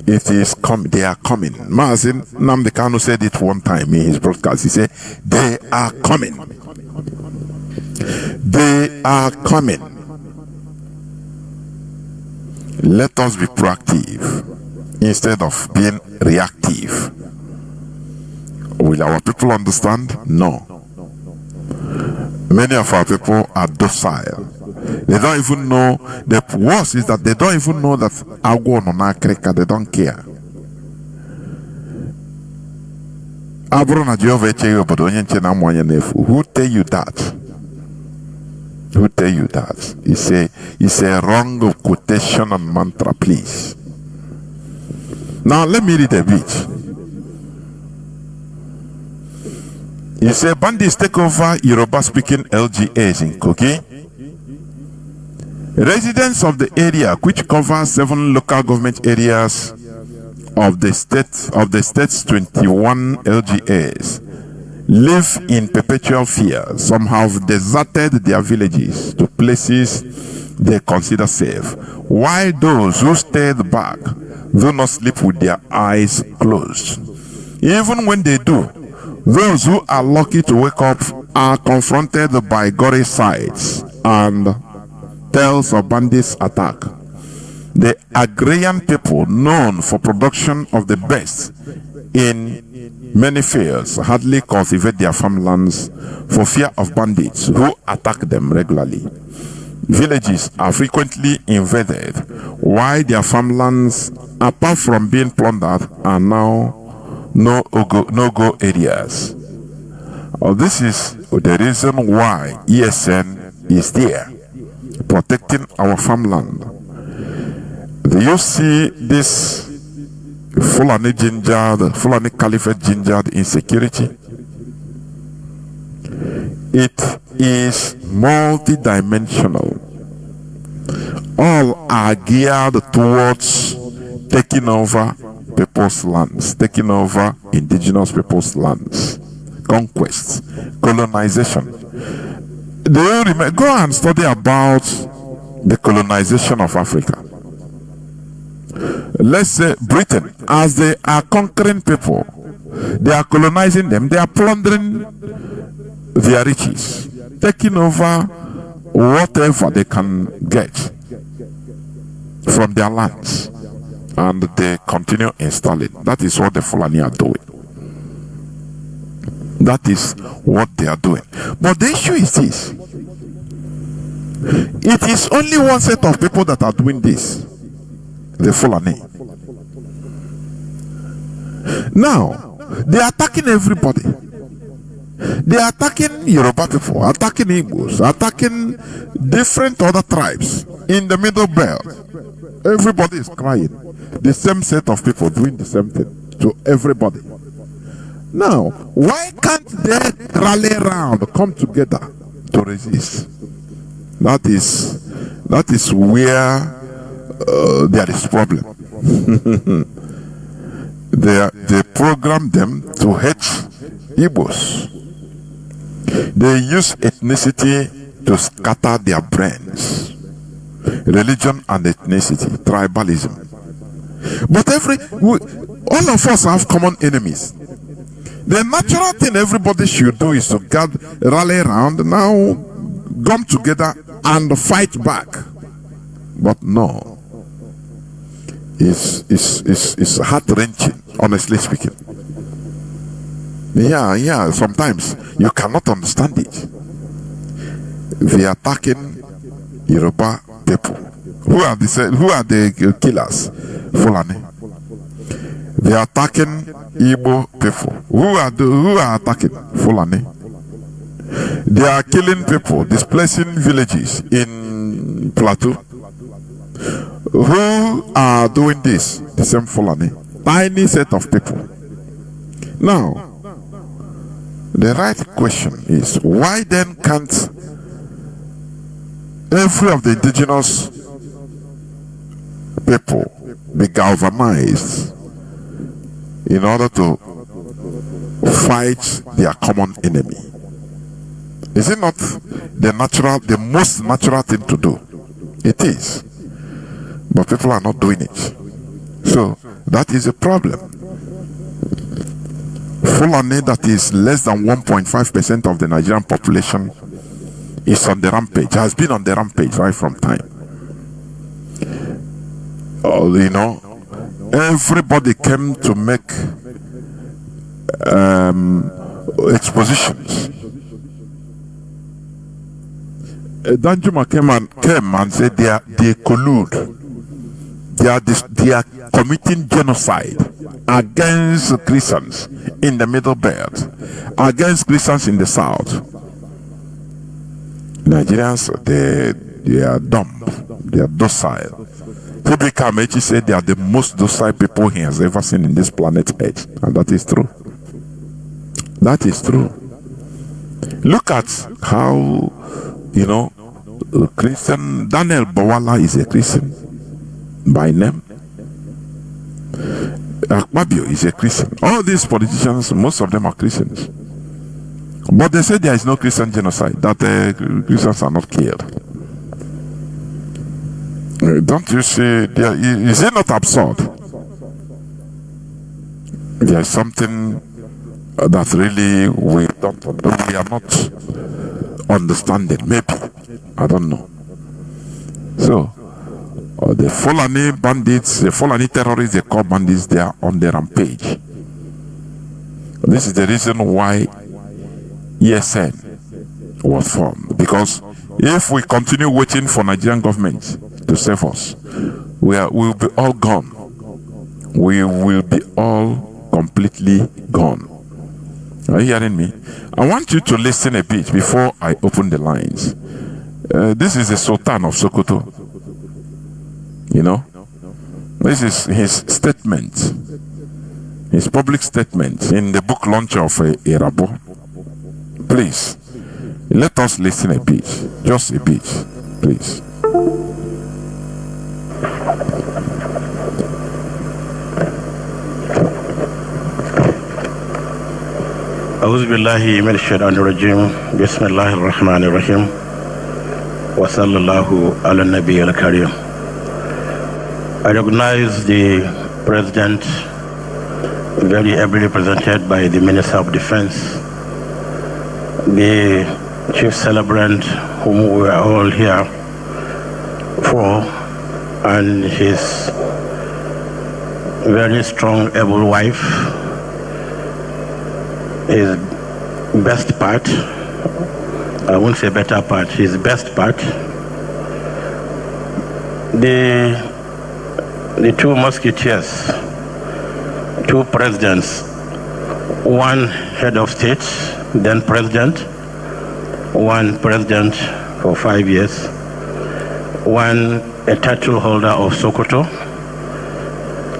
It is coming. They are coming. Mazi Nnamdi Kanu said it one time in his broadcast. He said, they are coming. They are coming. Let us be proactive instead of being reactive. Will our people understand? No. Many of our people are docile. They don't even know. The worst is that they don't even know that they don't care. Who tell you that? Who tell you that? It's a wrong quotation and mantra, please. Now let me read a bit. You say bandits take over Yoruba-speaking LGAs in Kogi. Residents of the area, which covers 7 local government areas of the state's 21 LGAs, live in perpetual fear. Some have deserted their villages to places they consider safe, while those who stayed back do not sleep with their eyes closed. Even when they do, those who are lucky to wake up are confronted by gory sights and tales of bandits' attack. The agrarian people, known for production of the best in many fields, hardly cultivate their farmlands for fear of bandits who attack them regularly. Villages are frequently invaded, while their farmlands, apart from being plundered, are now no-go areas. This is the reason why ESN is there, protecting our farmland. Do you see this Fulani gingered, Fulani Caliphate gingered insecurity? It is multidimensional. All are geared towards taking over people's lands, taking over indigenous people's lands, conquest, colonization. Do you remember? Go and study about the colonization of Africa. Let's say Britain, as they are conquering people, they are colonizing them, they are plundering their riches, taking over whatever they can get from their lands, and they continue installing. That is what the Fulani are doing. That is what they are doing. But the issue is this: it is only one set of people that are doing this, the Fulani. Now they are attacking everybody. They are attacking Yoruba people, attacking Igbos, attacking different other tribes in the middle belt. Everybody is crying. The same set of people doing the same thing to everybody. Now, why can't they rally around, come together to resist? That is where there is problem. They program them to hate Igbos. They use ethnicity to scatter their brains. Religion and ethnicity, tribalism. But all of us have common enemies. The natural thing everybody should do is to rally around, now come together and fight back. But no, it's heart-wrenching, honestly speaking. Yeah, sometimes you cannot understand it. They are attacking Yoruba people. Who are the killers? Fulani. They are attacking Igbo people. Who are attacking? Fulani. They are killing people, displacing villages in Plateau. Who are doing this? The same Fulani. Tiny set of people. Now, the right question is, why then can't every of the indigenous people be galvanized in order to fight their common enemy? Is it not the most natural thing to do? It is. But people are not doing it. So that is a problem. Fulani, that is less than 1.5% of the Nigerian population, is on the rampage, has been on the rampage right from time. Everybody came to make expositions. Danjuma came and said they collude. They are committing genocide against Christians in the Middle Belt, against Christians in the South. Nigerians, they are dumb, they are docile Public Amechi said they are the most docile people he has ever seen in this planet Earth. And that is true. That is true. Look at how, Christian Daniel Bawala is a Christian by name. Akpabio is a Christian. All these politicians, most of them are Christians. But they say there is no Christian genocide, that Christians are not killed. Don't you see, is it not absurd? There is something that really we are not understanding, maybe. I don't know. So, the Fulani bandits, the Fulani terrorists, they call bandits, they are on the rampage. This is the reason why ESN was formed. Because if we continue waiting for Nigerian government to save us, we will be all gone. We will be all completely gone. Are you hearing me? I want you to listen a bit before I open the lines. This is the Sultan of Sokoto. This is his statement, his public statement in the book launch of Irabo. Please, let us listen a bit, just a bit, please. أعوذ بالله من الشيطان الرجيم بسم الله الرحمن الرحيم وصلى الله على النبي الكريم. I recognize the President, very ably represented by the Minister of Defense, the Chief Celebrant whom we are all here for, and his very strong, able wife, his best part, I won't say better part, his best part, the two musketeers, two presidents, one head of state, then president, one president for 5 years, one a title holder of Sokoto,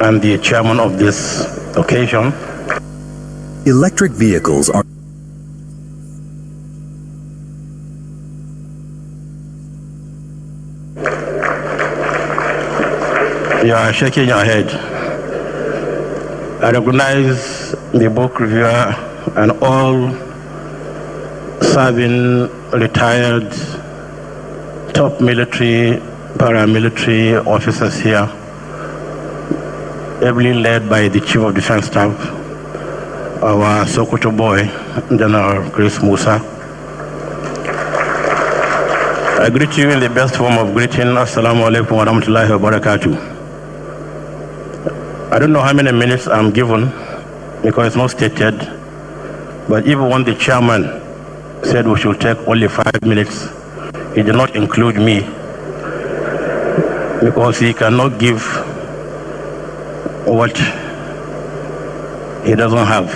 and the chairman of this occasion. Electric vehicles are You are shaking your head. I recognize the book reviewer and all serving retired top military, paramilitary officers here, ably led by the Chief of Defense Staff, our Sokoto boy, General Chris Musa. I greet you in the best form of greeting. Assalamu alaikum wa rahmatullahi wa barakatuh. I don't know how many minutes I'm given because it's not stated, but even when the chairman said we should take only 5 minutes, he did not include me because he cannot give what he doesn't have.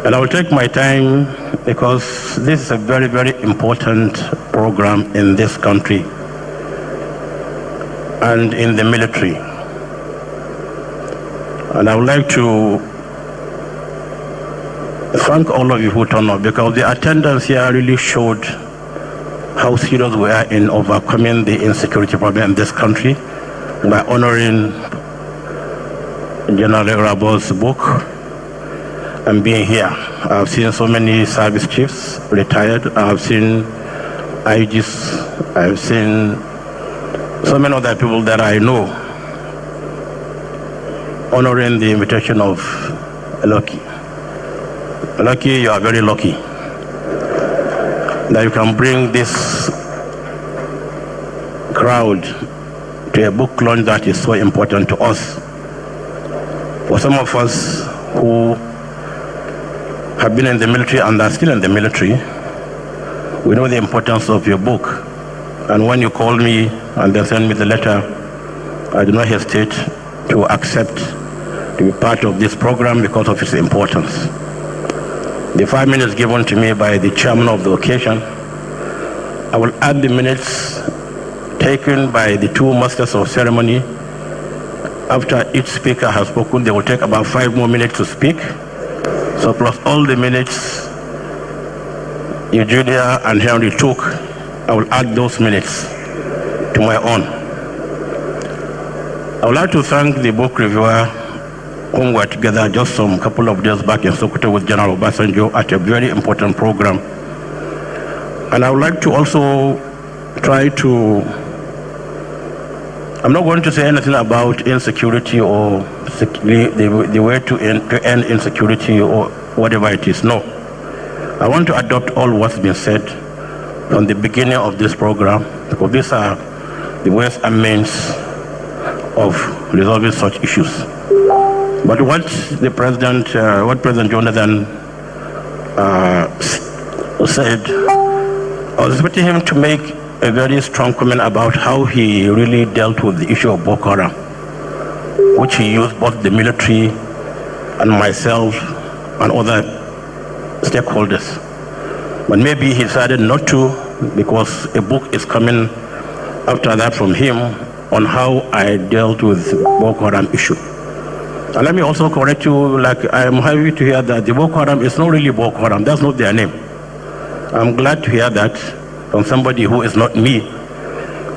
And I will take my time because this is a very, very important program in this country and in the military. And I would like to thank all of you who turned up because the attendance here really showed how serious we are in overcoming the insecurity problem in this country by honoring General Rabo's book and being here. I've seen so many service chiefs retired. I've seen IGs. I've seen so many other people that I know honoring the invitation of Lucky. Lucky, you are very lucky that you can bring this crowd to a book launch that is so important to us. For some of us who have been in the military and are still in the military, we know the importance of your book. And when you call me and then send me the letter, I do not hesitate to accept to be part of this program because of its importance. The 5 minutes given to me by the chairman of the occasion, I will add the minutes taken by the two masters of ceremony. After each speaker has spoken, they will take about 5 more minutes to speak. So plus all the minutes Eugenia and Henry took, I will add those minutes to my own. I would like to thank the book reviewer whom we were together just some couple of days back in Sokoto with General Obasanjo at a very important program. And I would like to also try to, I'm not going to say anything about insecurity or the way to end insecurity or whatever it is. No. I want to adopt all what's been said from the beginning of this program, because these are the ways and means of resolving such issues. But what President Jonathan said, I was expecting him to make a very strong comment about how he really dealt with the issue of Boko Haram, which he used both the military and myself and other stakeholders. But maybe he decided not to, because a book is coming after that from him on how I dealt with Boko Haram issue. And let me also correct you, like I am happy to hear that the Boko Haram is not really Boko Haram, that's not their name. I'm glad to hear that from somebody who is not me.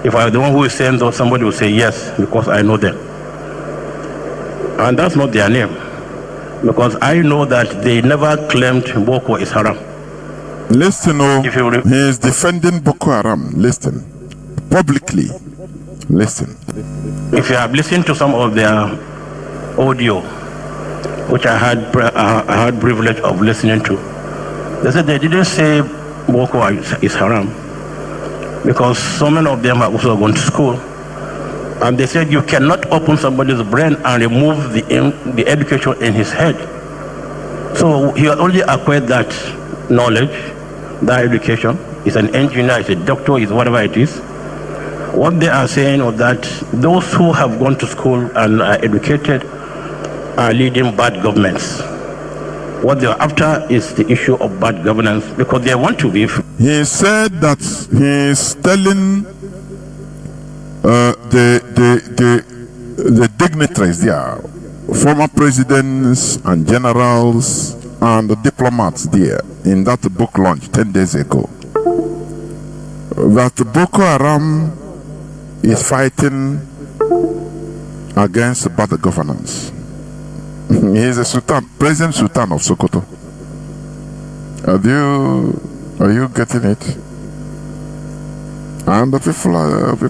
If I were the one who is saying that, somebody will say yes, because I know them. And that's not their name, because I know that they never claimed Boko is Haram. Listen, he is defending Boko Haram. Listen, publicly. Listen. If you have listened to some of their audio, which I had privilege of listening to, they said they didn't say Boko is Haram, because so many of them have also gone to school, and they said you cannot open somebody's brain and remove the education in his head. So he has already acquired that knowledge, that education. He's an engineer, he's a doctor, he's whatever it is. What they are saying is that those who have gone to school and are educated are leading bad governments. What they are after is the issue of bad governance, because they want to be free. He said that he is telling the dignitaries there, former presidents and generals and the diplomats there in that book launch 10 days ago, that Boko Haram is fighting against bad governance. He is a Sultan, President Sultan of Sokoto. Are you getting it? And the people of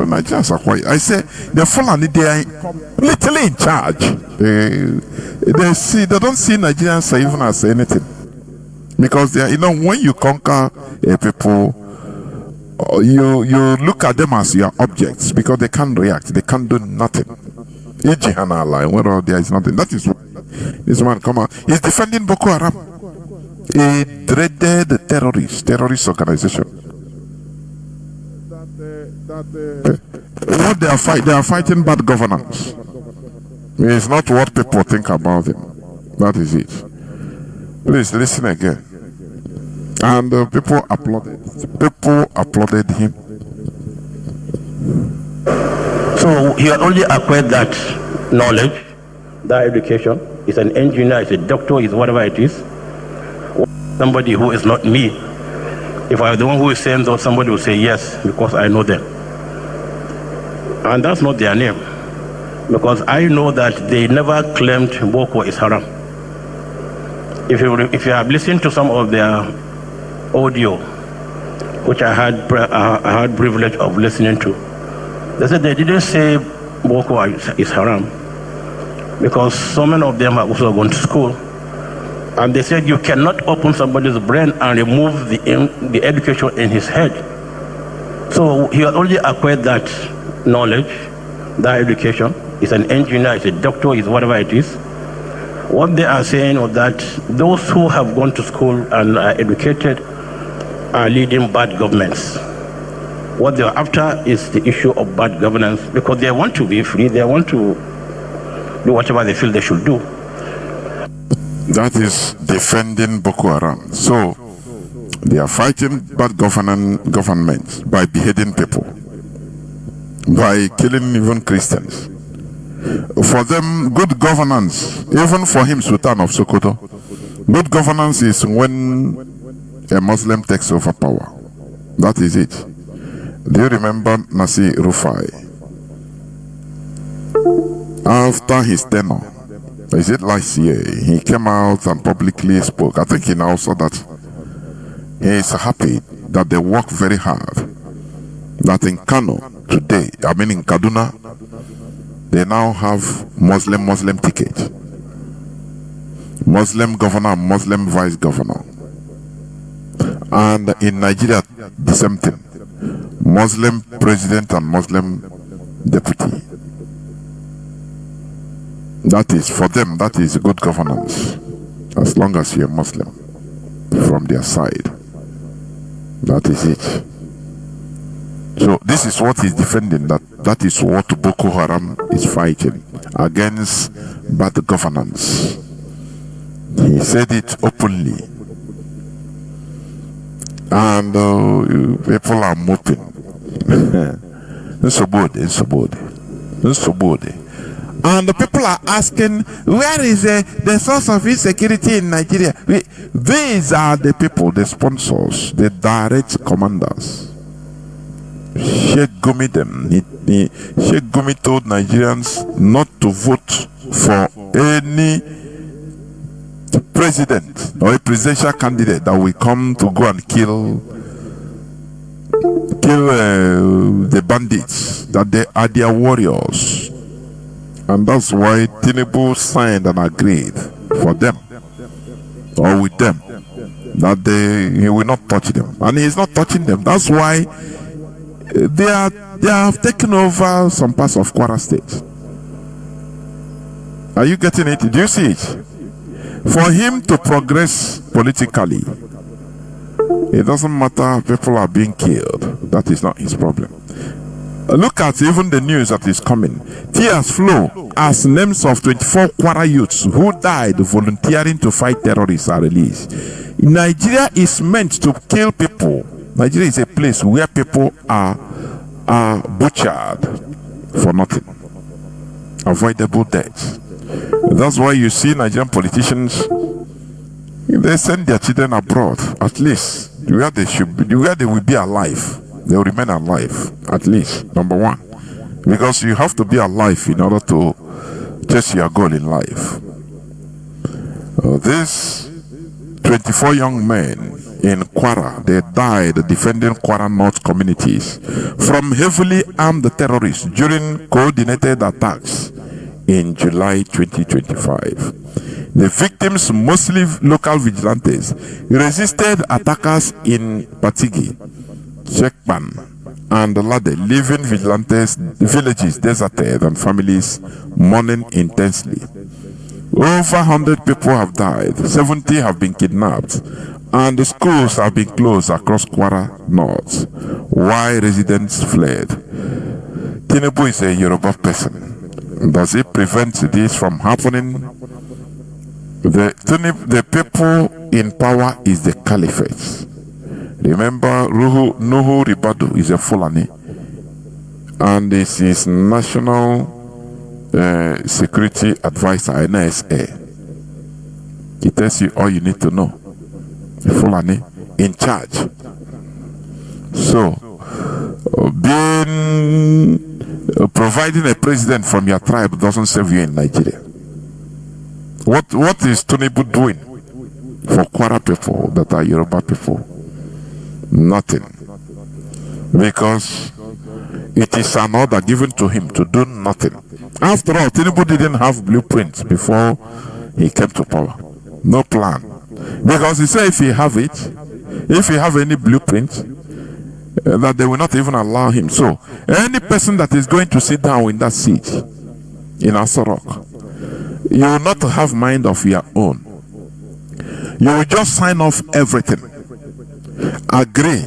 Nigeria are quiet. I say the Fulani, they are completely in charge. They don't see Nigerians even as anything, because they are, when you conquer a people, you look at them as your objects, because they can't react, they can't do nothing. Where there is nothing. That is why this man come out. He's defending Boko Haram, a dreaded terrorist organization. What they are fighting bad governance. It's not what people think about them. That is it. Please listen again. And people applauded him. So he had already acquired that knowledge, that education. He's an engineer, he's a doctor, he's whatever it is. Somebody who is not me. If I were the one who is saying that, somebody will say yes, because I know them. And that's not their name, because I know that they never claimed Boko is Haram. If you have listened to some of their audio, which I had privilege of listening to, they said they didn't say Boko is Haram, because so many of them have also gone to school, and they said you cannot open somebody's brain and remove the education in his head. So he has already acquired that knowledge, that education. He's an engineer, he's a doctor, he's whatever it is. What they are saying is that those who have gone to school and are educated are leading bad governments. What they are after is the issue of bad governance, because they want to be free, they want to do whatever they feel they should do. That is defending Boko Haram. So they are fighting bad governments by beheading people. by killing even Christians. For them, good governance, even for him, Sultan of Sokoto, good governance is when a Muslim takes over power. That is it. Do you remember Nasir Rufai? After his tenure, is it last year, he came out and publicly spoke. I think he now saw that he is happy that they work very hard. That in Kano today, in Kaduna, they now have Muslim ticket. Muslim governor, Muslim vice governor. And in Nigeria, the same thing. Muslim president and Muslim deputy. That is, for them, that is good governance. As long as you're Muslim from their side. That is it. So this is what he's defending. That is what Boko Haram is fighting against bad governance. He said it openly. And people are moping. And the people are asking, where is the source of insecurity in Nigeria? These are the people, the sponsors, the direct commanders. Sheikh Gumi Sheikh Gumi told Nigerians not to vote for any president or a presidential candidate that will come to go and kill the bandits, that they are their warriors. And that's why Tinubu signed and agreed for them, or with them, that he will not touch them. And he's not touching them. That's why they have taken over some parts of Kwara State. Are you getting it? Do you see it? For him to progress politically, it doesn't matter if people are being killed. That is not his problem. Look at even the news that is coming. Tears flow as names of 24 Kwara youths who died volunteering to fight terrorists are released. Nigeria is meant to kill people. Nigeria is a place where people are butchered for nothing. Avoidable death. That's why you see Nigerian politicians, if they send their children abroad, at least where they should be, where they will be alive. They will remain alive, at least, number one. Because you have to be alive in order to chase your goal in life. These 24 young men in Kwara, they died defending Kwara North communities from heavily armed terrorists during coordinated attacks in July 2025. The victims, mostly local vigilantes, resisted attackers in Patigi, Chekpan, and Lade, leaving villages deserted and families mourning intensely. Over 100 people have died, 70 have been kidnapped, and the schools have been closed across Kwara North, while residents fled. Tinubu is a Yoruba person. Does it prevent this from happening? The people in power is the caliphate. Remember, Nuhu Ribadu is a Fulani, and this is National Security Advisor, NSA. He tells you all you need to know. Fulani in charge. So, providing a president from your tribe doesn't save you in Nigeria. What is Tinubu doing for Kwara people that are Yoruba people? Nothing. Because it is an order given to him to do nothing. After all, Tinubu didn't have blueprints before he came to power. No plan. Because he said if he have any blueprint, that they will not even allow him. So, any person that is going to sit down in that seat in Asorok, you will not have mind of your own. You will just sign off everything. Agree.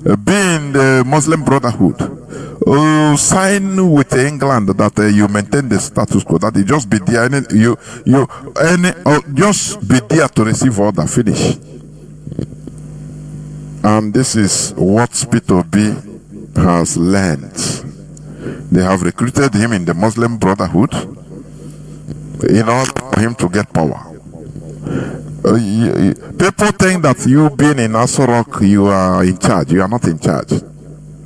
Be in the Muslim Brotherhood. Sign with England that you maintain the status quo. That you just be there. Just be there to receive order. Finish. And this is what Peter B has learned They have recruited him in the Muslim Brotherhood in order for him to get power. People think that you being in Aso Rock, you are in charge. You are not in charge.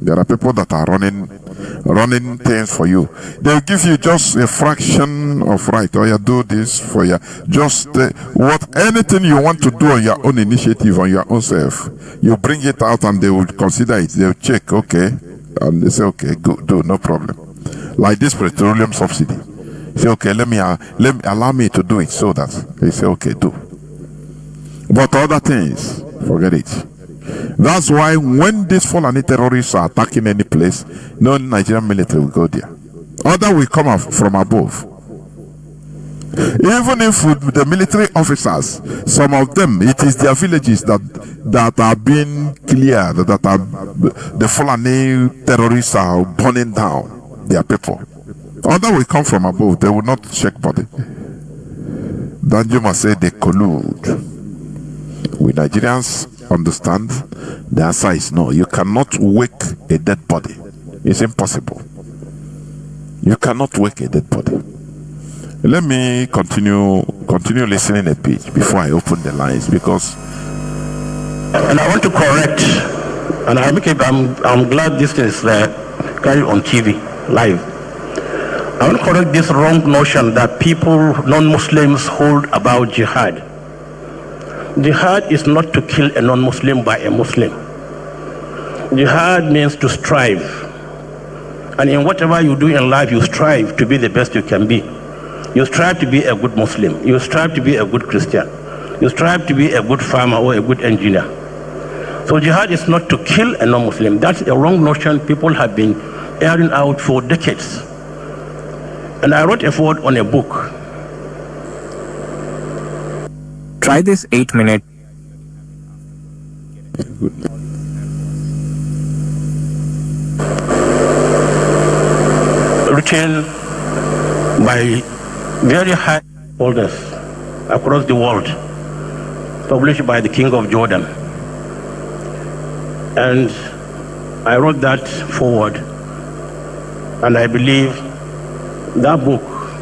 There are people that are running things for you. They'll give you just a fraction of right, or you do this for you. Just anything you want to do on your own initiative, on your own self, you bring it out and they will consider it. They'll check, okay, and they say, okay, good, do, no problem. Like this petroleum subsidy. Say, okay, let me allow me to do it, so that they say, okay, do. But other things, forget it. That's why when these Fulani terrorists are attacking any place, no Nigerian military will go there. Other will come from above. Even if with the military officers, some of them, it is their villages that are being cleared, that are the Fulani terrorists are burning down their people. Other will come from above. They will not check body. Danjuma said they collude. We Nigerians understand the answer is no. You cannot wake a dead body. It's impossible. You cannot wake a dead body. Let me continue listening a bit before I open the lines, because and I want to correct, and I'm glad this is carried on TV live. I want to correct this wrong notion that people, non-Muslims, hold about jihad. Jihad is not to kill a non-Muslim by a Muslim. Jihad means to strive. And in whatever you do in life, you strive to be the best you can be. You strive to be a good Muslim. You strive to be a good Christian. You strive to be a good farmer or a good engineer. So jihad is not to kill a non-Muslim. That's a wrong notion people have been airing out for decades. And I wrote a foreword on a book. Try this 8-minute. Written by very high holders across the world, published by the King of Jordan. And I wrote that forward, and I believe that book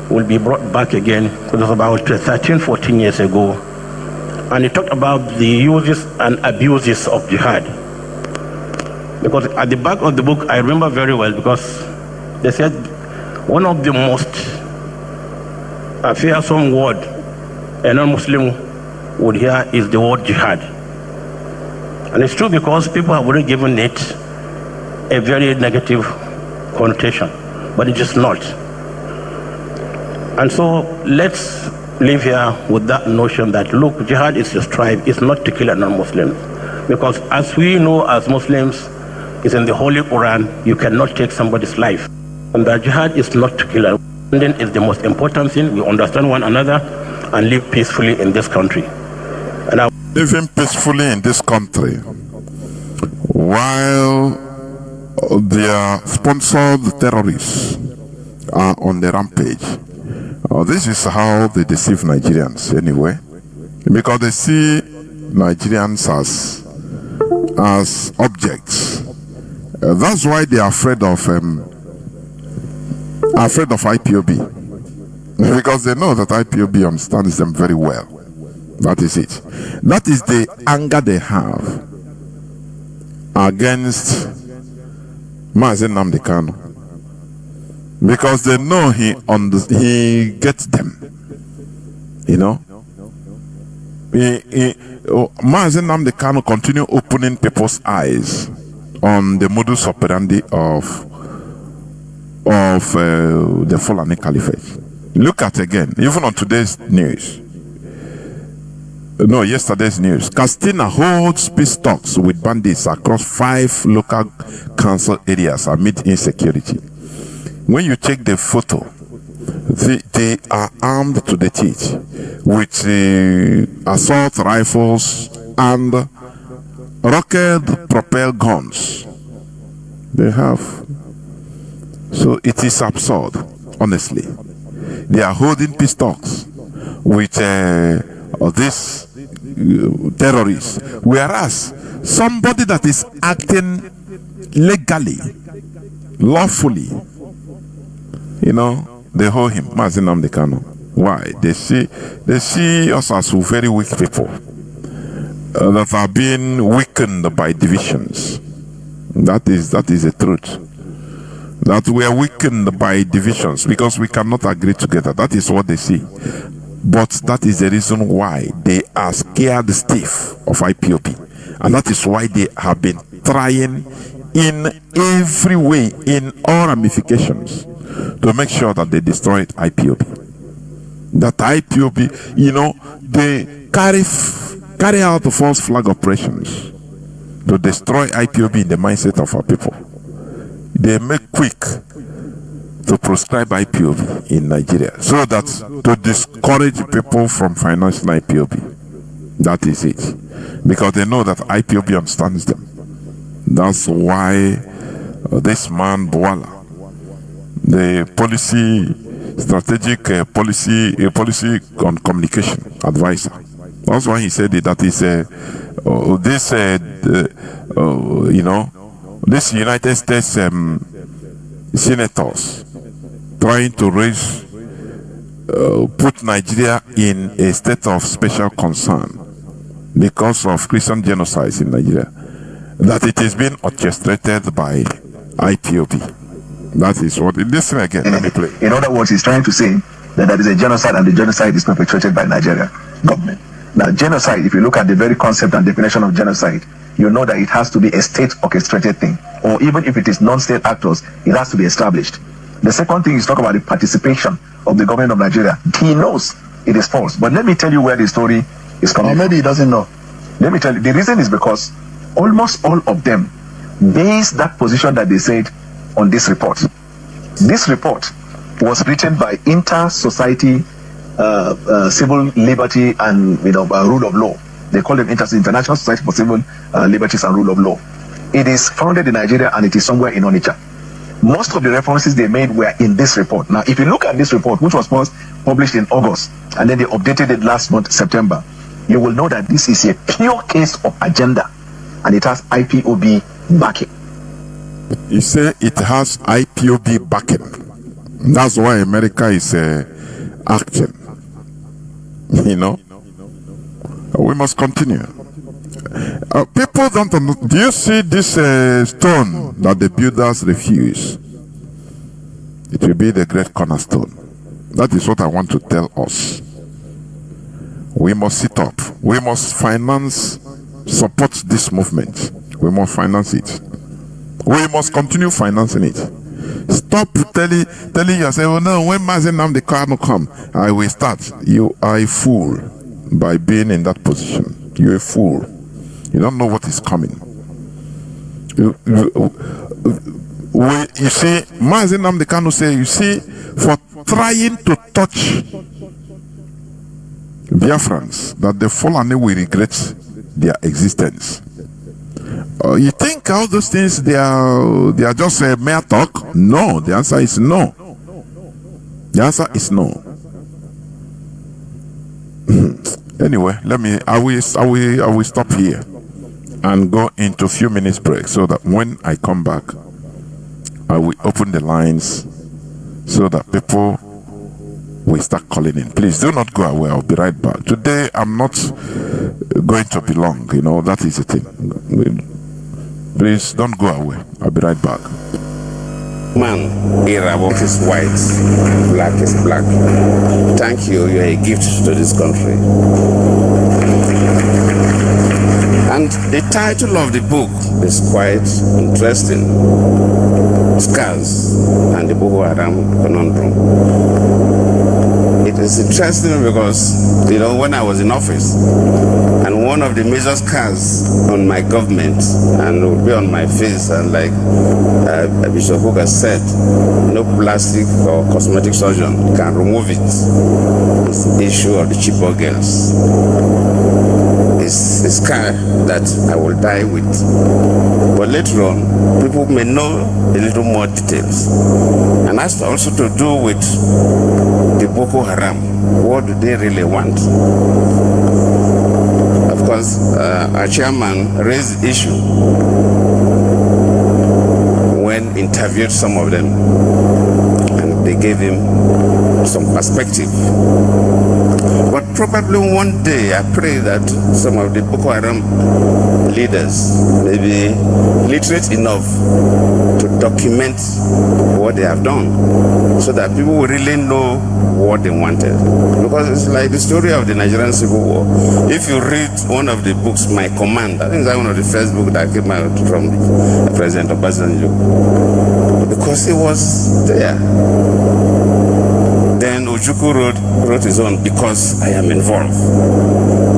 will be brought back again. It was about 13, 14 years ago. And it talked about the uses and abuses of jihad. Because at the back of the book, I remember very well, because they said one of the most fearsome word a non-Muslim would hear is the word jihad. And it's true, because people have already given it a very negative connotation, but it is not. And so let's live here with that notion that, look, jihad is to strive, it's not to kill a non-Muslim. Because as we know as Muslims, it's in the Holy Quran, you cannot take somebody's life. And that jihad is not to kill a Muslim, is the most important thing. We understand one another and live peacefully in this country. And living peacefully in this country, while their sponsored terrorists are on the rampage. This is how they deceive Nigerians anyway, because they see Nigerians as objects. That's why they are afraid of IPOB, because they know that IPOB understands them very well. That is it. That is the anger they have against Mazi Nnamdi Kanu, because they know he gets them. You know, Mazi Nnamdi Kanu continue opening people's eyes on the modus operandi of the Fulani Caliphate. Look at again, even on today's news. No, yesterday's news. Castina holds peace talks with bandits across 5 local council areas amid insecurity. When you check the photo, they are armed to the teeth with assault rifles and rocket-propelled guns. They have. So it is absurd, honestly. They are holding peace talks with these terrorists, whereas somebody that is acting legally, lawfully, you know, they hold him, Mazi Nnamdi Kanu. Why? They see us as very weak people that are being weakened by divisions. That is the truth. That we are weakened by divisions because we cannot agree together. That is what they see. But that is the reason why they are scared stiff of IPOB. And that is why they have been trying in every way, in all ramifications, to make sure that they destroy IPOB. That IPOB, you know, they carry out the false flag operations to destroy IPOB in the mindset of our people. They make quick to proscribe IPOB in Nigeria so that to discourage people from financial IPOB. That is it. Because they know that IPOB understands them. That's why this man, Bwala, the strategic policy on communication advisor, that's why he said it, that is this United States senators trying to put Nigeria in a state of special concern because of Christian genocides in Nigeria, that it is being orchestrated by IPOB. That is what. Listen again. Let me play. In other words, he's trying to say that there is a genocide, and the genocide is perpetrated by Nigeria government. Now, genocide, if you look at the very concept and definition of genocide, you know that it has to be a state orchestrated thing, or even if it is non-state actors, it has to be established. The second thing is talk about the participation of the government of Nigeria. He knows it is false, but let me tell you where the story is coming from. Maybe he doesn't know. Let me tell you, the reason is because almost all of them base that position that they said on this report. This report was written by Inter-Society Civil Liberty and Rule of Law. They call them International Society for Civil Liberties and Rule of Law. It is founded in Nigeria and it is somewhere in Onitsha. Most of the references they made were in this report. Now, if you look at this report, which was first published in August, and then they updated it last month, September, you will know that this is a pure case of agenda, and it has IPOB backing. You say it has IPOB backing. That's why America is acting. You know, we must continue. People don't know. Do you see this stone that the builders refuse? It will be the great cornerstone. That is what I want to tell us. We must sit up. We must support this movement. We must finance it. We must continue financing it. Stop telling yourself, oh no, when Mazi Nnamdi Kanu come, I will start. You are a fool by being in that position. You're a fool. You don't know what is coming. You see, Mazi Nnamdi Kanu say, you see, for trying to touch Biafrans, that the Fulani will regret their existence. You think all those things they are just mere talk? No, the answer is no. The answer is no. Anyway, I will stop here and go into a few minutes break so that when I come back, I will open the lines so that people will start calling in. Please do not go away. I'll be right back. Today I'm not going to be long. That is the thing. Please don't go away. I'll be right back. Man, Irabok is white, black is black. Thank you. You are a gift to this country. And the title of the book is quite interesting. Scars and the Boko Haram Conundrum. It is interesting because, when I was in office, and one of the major scars on my government, and it would be on my face, and like Bishop Hook has said, no plastic or cosmetic surgeon can remove it. It's the issue of the cheaper girls. It's a scar that I will die with. But later on, people may know a little more details. And that's also to do with the Boko Haram. What do they really want? Of course, our chairman raised the issue when interviewed some of them. And they gave him some perspective. But probably one day I pray that some of the Boko Haram leaders may be literate enough to document what they have done, so that people will really know what they wanted. Because it's like the story of the Nigerian Civil War. If you read one of the books, My Command, I think that's one of the first books that came out from President Obasanjo, because he was there. Then Ojukwu wrote his own, Because I Am Involved.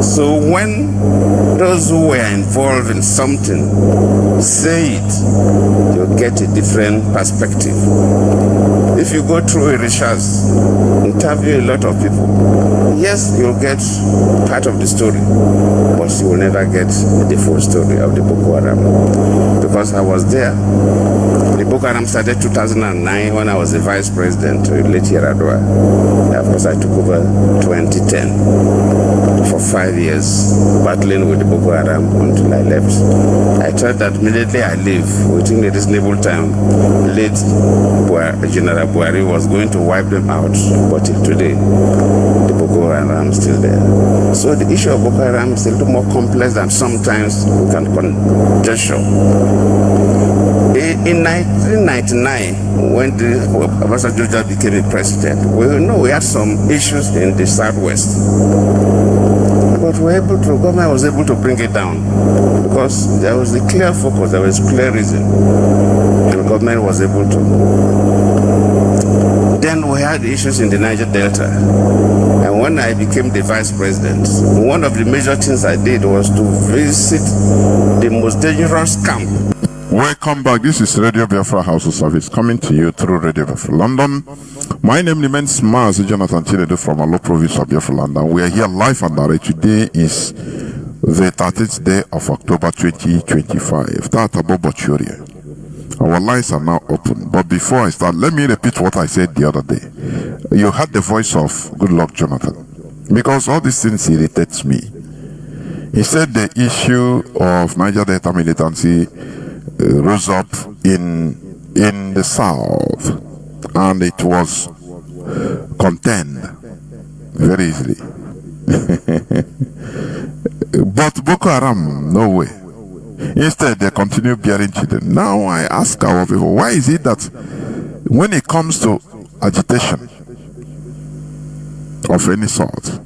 So when those who were involved in something say it, you'll get a different perspective. If you go through a research, interview a lot of people, yes, you'll get part of the story, but you will never get the full story of the Boko Haram. Because I was there. The Boko Haram started 2009 when I was the vice president, late Yaradua. Of course, I took over 2010 for 5 years, battling with the Boko Haram until I left. I thought that immediately I leave, within a reasonable time, late General Buhari was going to wipe them out, but till today, the Boko Haram is still there. So the issue of Boko Haram is a little more complex than sometimes we can conjecture. In 1999, when Obasanjo became a president, we had some issues in the Southwest. But government was able to bring it down because there was a clear focus, there was a clear reason, and government was able to. Then we had issues in the Niger Delta. And when I became the vice president, one of the major things I did was to visit the most dangerous camp. Welcome back. This is Radio Biafra House of Service coming to you through Radio Biafra London. My name remains Mazi Jonathan Chinedu from Alo province of Biafra London. We are here live and direct. Today is the 30th day of October 2025. Our lines are now open. But before I start, let me repeat what I said the other day. You heard the voice of Good Luck Jonathan, because all these things irritates me. He said the issue of Niger Delta militancy rose up in the south, and it was contained very easily. But Boko Haram, no way. Instead, they continue bearing children. Now I ask our people, why is it that when it comes to agitation of any sort,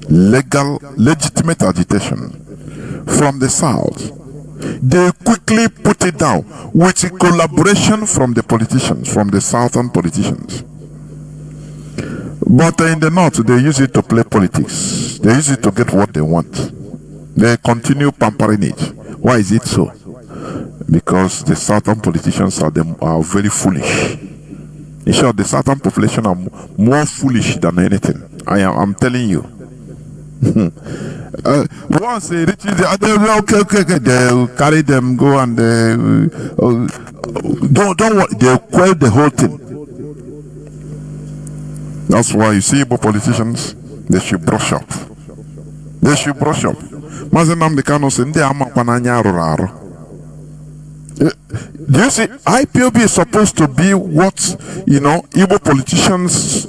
legitimate agitation from the south, they quickly put it down with collaboration from the politicians, from the southern politicians. But in the north, they use it to play politics. They use it to get what they want. They continue pampering it. Why is it so? Because the southern politicians are very foolish. In short, the southern population are more foolish than anything. I'm telling you. Once they reach the other, okay, they'll carry them, go and don't worry, they'll quell the whole thing. That's why you see politicians, they should brush up. They should brush up. Mazi Jonathan Chinedu. Do you see, IPOB is supposed to be what, Igbo politicians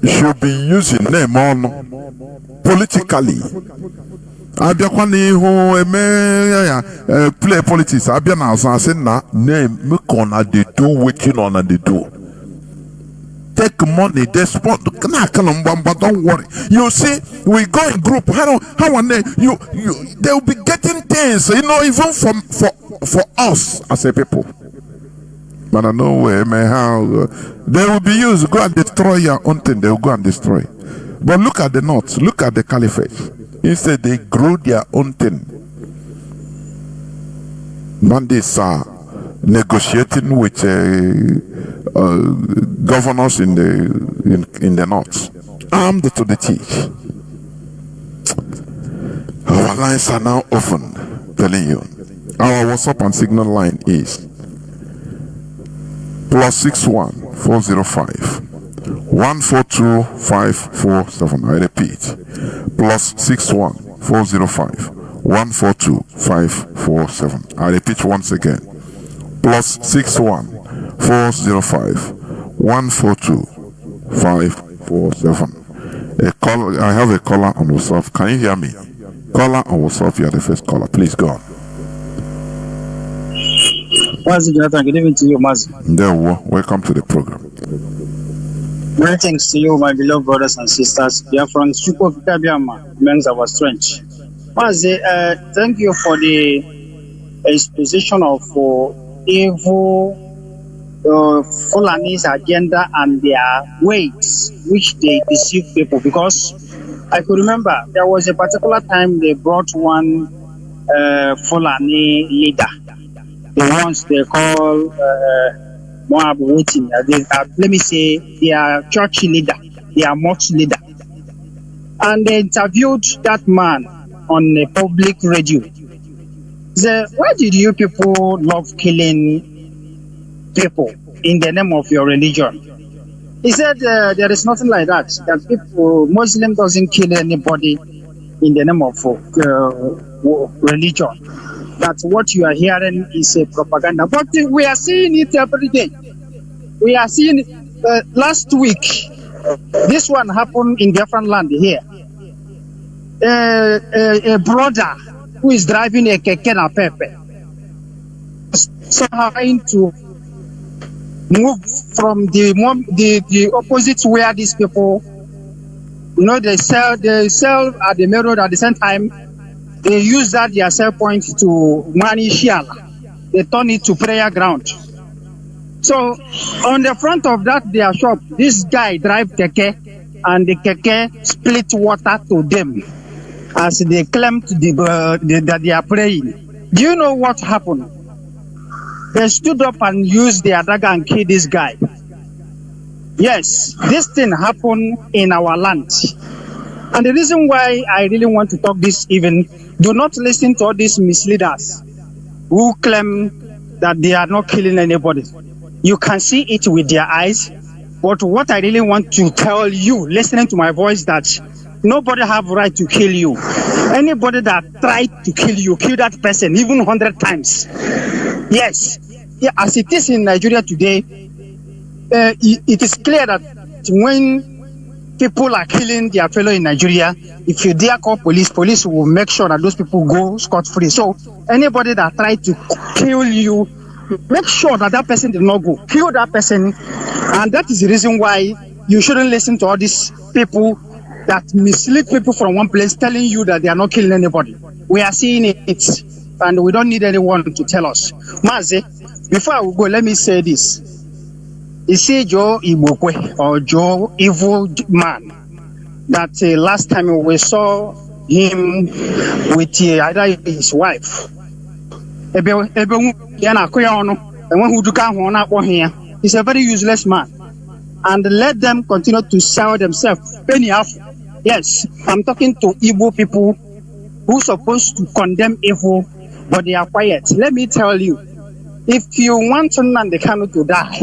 should be using them on politically. Play politics. Name they do waiting on and they do. Take money, they spot. But don't worry. You see, we go in group. How they will be getting things, even for us as a people. But I know where, how they will be used. Go and destroy your own thing. They will go and destroy. But look at the north. Look at the caliphate. Instead, they grow their own thing. Bandits are negotiating with governors in the north, armed to the teeth. Our lines are now open. Telling you, our WhatsApp and Signal line is +61 405 142 547. I repeat, +61 405 142 547. I repeat once again, +61 405 142 547. I have a caller on WhatsApp. Can you hear me? Caller on WhatsApp, you are the first caller. Please go on. Mazi Jonathan, good evening to you, Mazi. Welcome to the program. Greetings to you, my beloved brothers and sisters. Biafrans, means our strength. Mazi, thank you for the exposition of evil Fulani's agenda and their ways which they deceive people. Because I could remember there was a particular time they brought one Fulani leader, the ones they call Moab Waiting. Let me say their church leader, their mosque leader, and they interviewed that man on a public radio. Say, why did you people love killing people in the name of your religion? He said there is nothing like that. That people, Muslim doesn't kill anybody in the name of religion. That what you are hearing is a propaganda. But we are seeing it every day. We are seeing it. Last week, this one happened in Biafran land here. A brother who is driving a keke na pepe, trying to move from the opposite where these people, they sell at the main road at the same time. They use that their sell point to money shiala. They turn it to prayer ground. So on the front of that their shop, this guy drive keke, and the keke split water to them as they claim that they are praying. Do you know what happened? They stood up and used their dagger and killed this guy. Yes, this thing happened in our land. And the reason why I really want to talk this even, do not listen to all these misleaders who claim that they are not killing anybody. You can see it with their eyes. But what I really want to tell you, listening to my voice, that nobody have right to kill you. Anybody that tried to kill you, kill that person even 100 times. Yes, yeah, as it is in Nigeria today, it is clear that when people are killing their fellow in Nigeria, if you dare call police will make sure that those people go scot-free. So anybody that tried to kill you, make sure that that person did not go. Kill that person. And that is the reason why you shouldn't listen to all these people that mislead people from one place, telling you that they are not killing anybody. We are seeing it, and we don't need anyone to tell us. Mazi, before I will go, let me say this. You see Joe Ibokwe, or Joe Evil Man, that last time we saw him with either his wife. He's a very useless man. And let them continue to sell themselves. Yes, I'm talking to Igbo people who are supposed to condemn evil, but they are quiet. Let me tell you, if you want Nnamdi Kanu to die,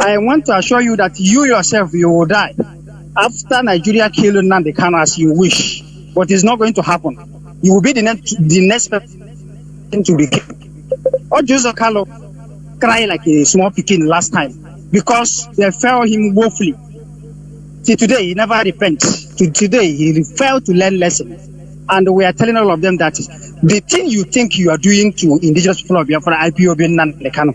I want to assure you that you yourself, you will die after Nigeria kill Nnamdi Kanu as you wish. But it's not going to happen. You will be the next person to be killed. Or Joseph Carlo cried like a small pikin last time because they fell him woefully. Till today, he never repents. Till today, he failed to learn lessons. And we are telling all of them that the thing you think you are doing to indigenous people of Biafra, IPOB, Nnamdi Kanu,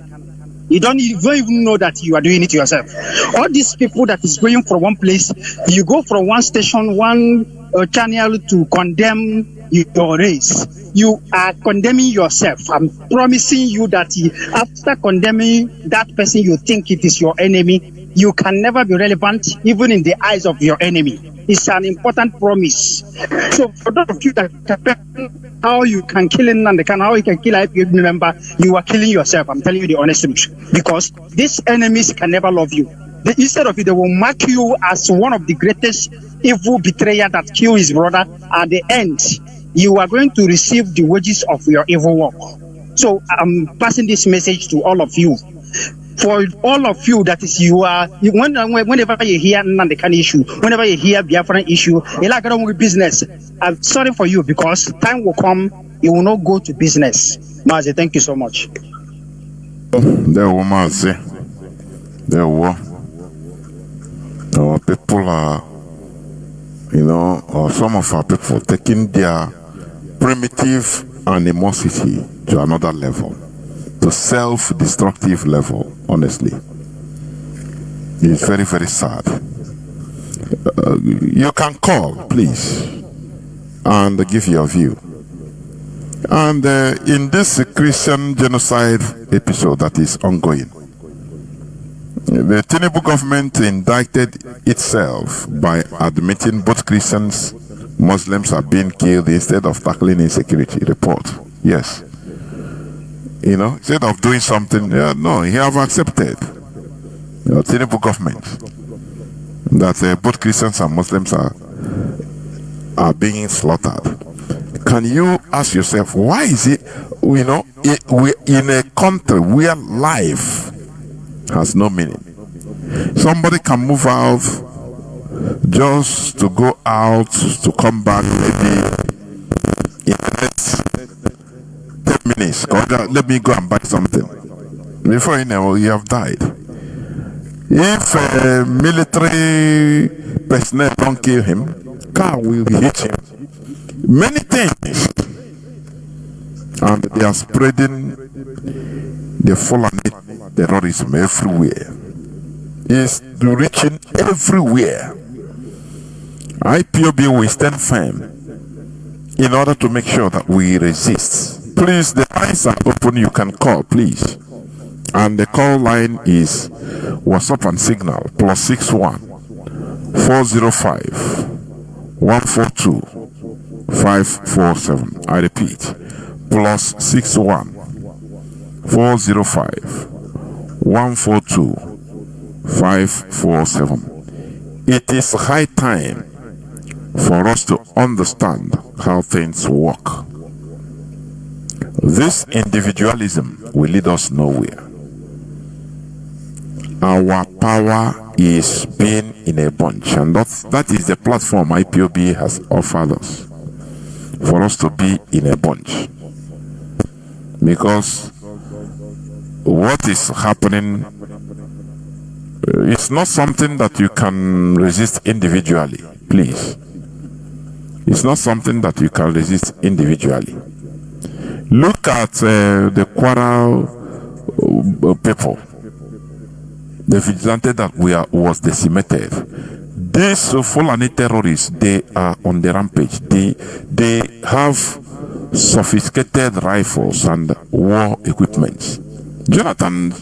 you don't even know that you are doing it yourself. All these people that is going from one place, you go from one station, one channel to condemn your race. You are condemning yourself. I'm promising you that after condemning that person you think it is your enemy, you can never be relevant even in the eyes of your enemy. It's an important promise. So for those of you that how you can kill Nnamdi Kanu, how you can kill an IPOB member, you are killing yourself. I'm telling you the honest truth. Because these enemies can never love you. Instead of it, they will mark you as one of the greatest evil betrayer that killed his brother. At the end, you are going to receive the wages of your evil work. So I'm passing this message to all of you. For all of you, that is, whenever you hear Nnamdi Kanu issue, whenever you hear Biafran issue, you like with business. I'm sorry for you because time will come, you will not go to business. Mazi, thank you so much. There were Mazi. There were. Our people are, or some of our people taking their primitive animosity to another level, to self-destructive level, honestly. It's very, very sad. You can call, please, and give your view. And in this Christian genocide episode that is ongoing, the Tinubu government indicted itself by admitting both Christians, Muslims are being killed instead of tackling insecurity. Report. Yes. Instead of doing something, no, he have accepted. The Tinubu government that both Christians and Muslims are being slaughtered. Can you ask yourself, why is it, we're in a country where life has no meaning? Somebody can move out just to go out, to come back maybe in the next 10 minutes. Let me go and buy something. Before you know, you have died. If military personnel don't kill him, car will hit him. Many things. And they are spreading the fallen terrorism everywhere. It's reaching everywhere. IPOB will stand firm in order to make sure that we resist. Please, the lines are open. You can call, please. And the call line is WhatsApp and Signal +61 405 142 547. I repeat, +61 405 142 547. It is high time for us to understand how things work. This individualism will lead us nowhere. Our power is being in a bunch, and that is the platform IPOB has offered us, for us to be in a bunch. Because what is happening is not something that you can resist individually, please. It's not something that you can resist individually. Look at the Kwara people. The vigilante that was decimated. These Fulani terrorists, they are on the rampage. They have sophisticated rifles and war equipment. Jonathan,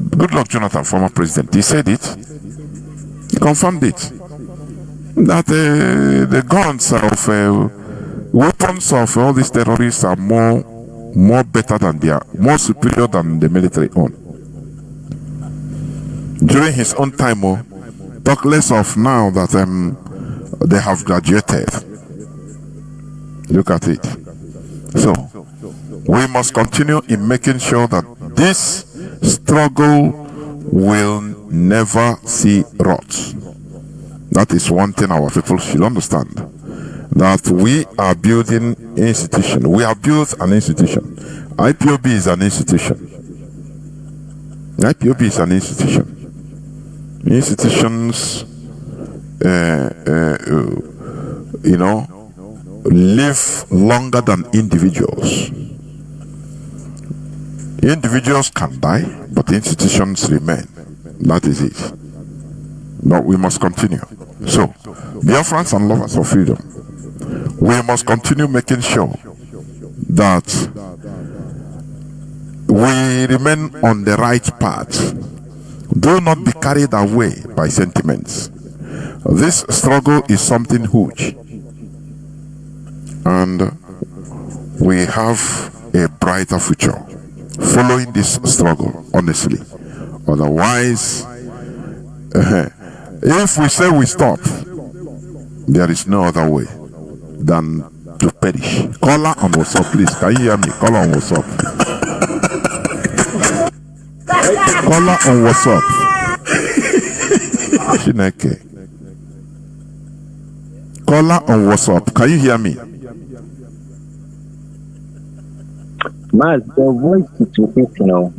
good luck Jonathan, former president, he said it. He confirmed it. That the guns of weapons of all these terrorists are more better than more superior than the military own. During his own time, talk less of now that they have graduated. Look at it. So we must continue in making sure that this struggle will never see rot. That is one thing our people should understand. That we are building institution. We have built an institution. IPOB is an institution. IPOB is an institution. Institutions, live longer than individuals. Individuals can die, but institutions remain. That is it. But we must continue. So, Biafrans and lovers of freedom, we must continue making sure that we remain on the right path. Do not be carried away by sentiments. This struggle is something huge, and we have a brighter future following this struggle, honestly. Otherwise, if we say we stop, there is no other way than to perish. Caller on WhatsApp, please. Can you hear me? Caller on WhatsApp. Caller on WhatsApp. Chineke. Caller on WhatsApp. Can you hear me? Maz, your voice is weak now.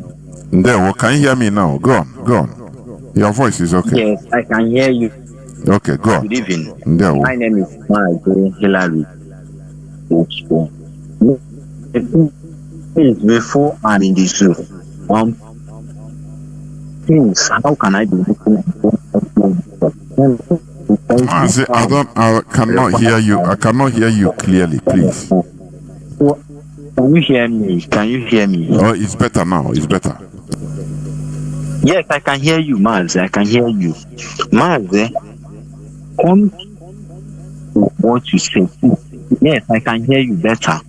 There, well, can you hear me now? Go on, go on. Your voice is okay. Yes, I can hear you. Okay, go on. Good evening. There. My name is Mazi Hillary. Please, before I'm in the zoo, please, how can I be looking I cannot hear you. I cannot hear you clearly, please. Can you hear me? Can you hear me? Oh, it's better now. It's better. Yes, I can hear you, Mazi. I can hear you. Mazi, come to what you say. Yes, I can hear you better.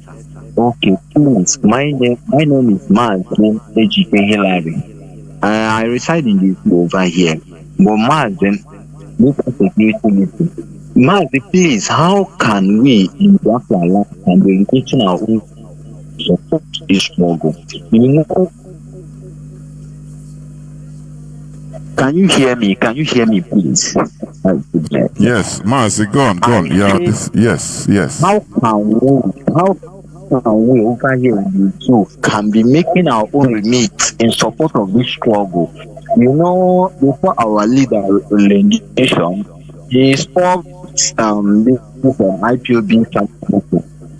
Okay, please. My name is Mazi Ejike Hillary. I reside in this over here. But Mazi, look at the security. Mazi, please, how can we in Biafra land and be reaching our own support this struggle? You know, can you hear me? Can you hear me, please? Yes, Mazi, go on. Yeah, yes. How can we over here in the can be making our own remit in support of this struggle? You know, before our leader, nation, he spoke this IPOB campaign.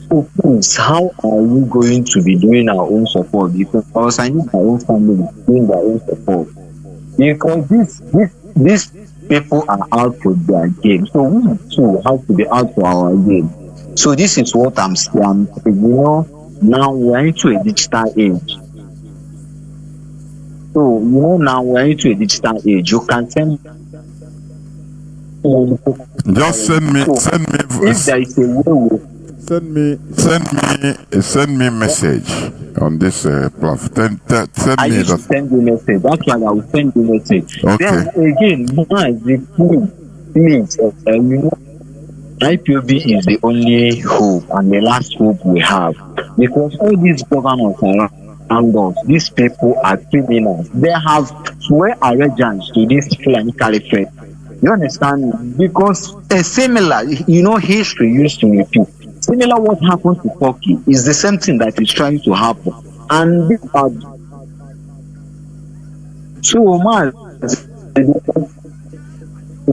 So please, how are we going to be doing our own support? Because I need my own family doing their own support. Because these people are out for their game. So we too have to be out for our game. So this is what I'm saying. You know, now we're into a digital age. So, you know, now we're into a digital age. You can send. Just send me. If there is a way. Send me message on this platform. I used to send you message. That's why I will send you message. Okay. Then again, please, you know, IPOB is the only hope and the last hope we have, because all these governors around us, these people are criminals. They have swear allegiance to this Fulani Caliphate. You understand? Because a similar, you know, history used to repeat. Similar what happened to Turkey is the same thing that is trying to happen. And these are so much.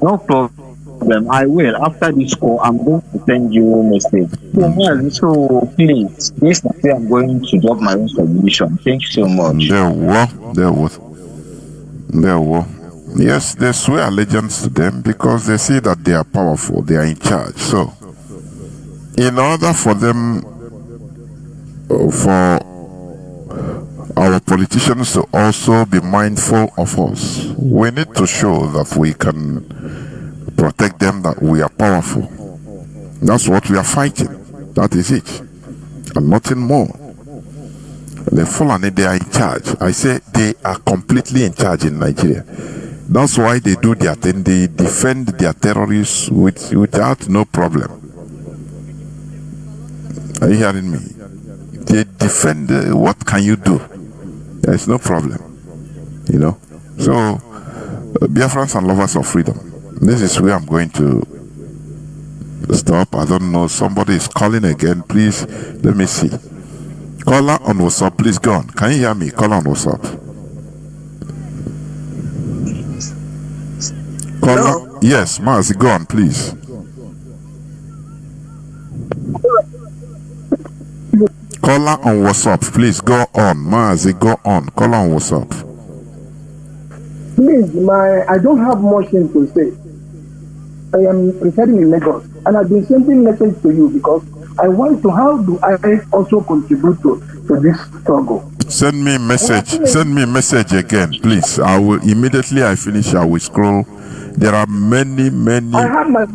No problem. I will. After this call, I'm going to send you a message. So please, this is where I'm going to drop my own submission. Thank you so much. There were. Yes, they swear allegiance to them because they see that they are powerful, they are in charge. So, in order for them, for our politicians to also be mindful of us, we need to show that we can protect them, that we are powerful. That's what we are fighting. That is it. And nothing more. The Fulani, they are in charge. I say they are completely in charge in Nigeria. That's why they do their thing. They defend their terrorists without no problem. Are you hearing me? They defend. What can you do? There is no problem. You know. So, Biafrans and lovers of freedom. This is where I'm going to stop. I don't know. Somebody is calling again. Please, let me see. Caller on WhatsApp. Please go on. Can you hear me? Caller on WhatsApp. Caller. Yes, Mazi, go on, please. Caller on WhatsApp, please go on. Mazi, go on. Caller on WhatsApp. Please, I don't have much thing to say. I am residing in Lagos, and I've been sending message to you because I want to. How do I also contribute to this struggle? Send me message. Send me message again, please. I will immediately. I finish. I will scroll. There are many. I have my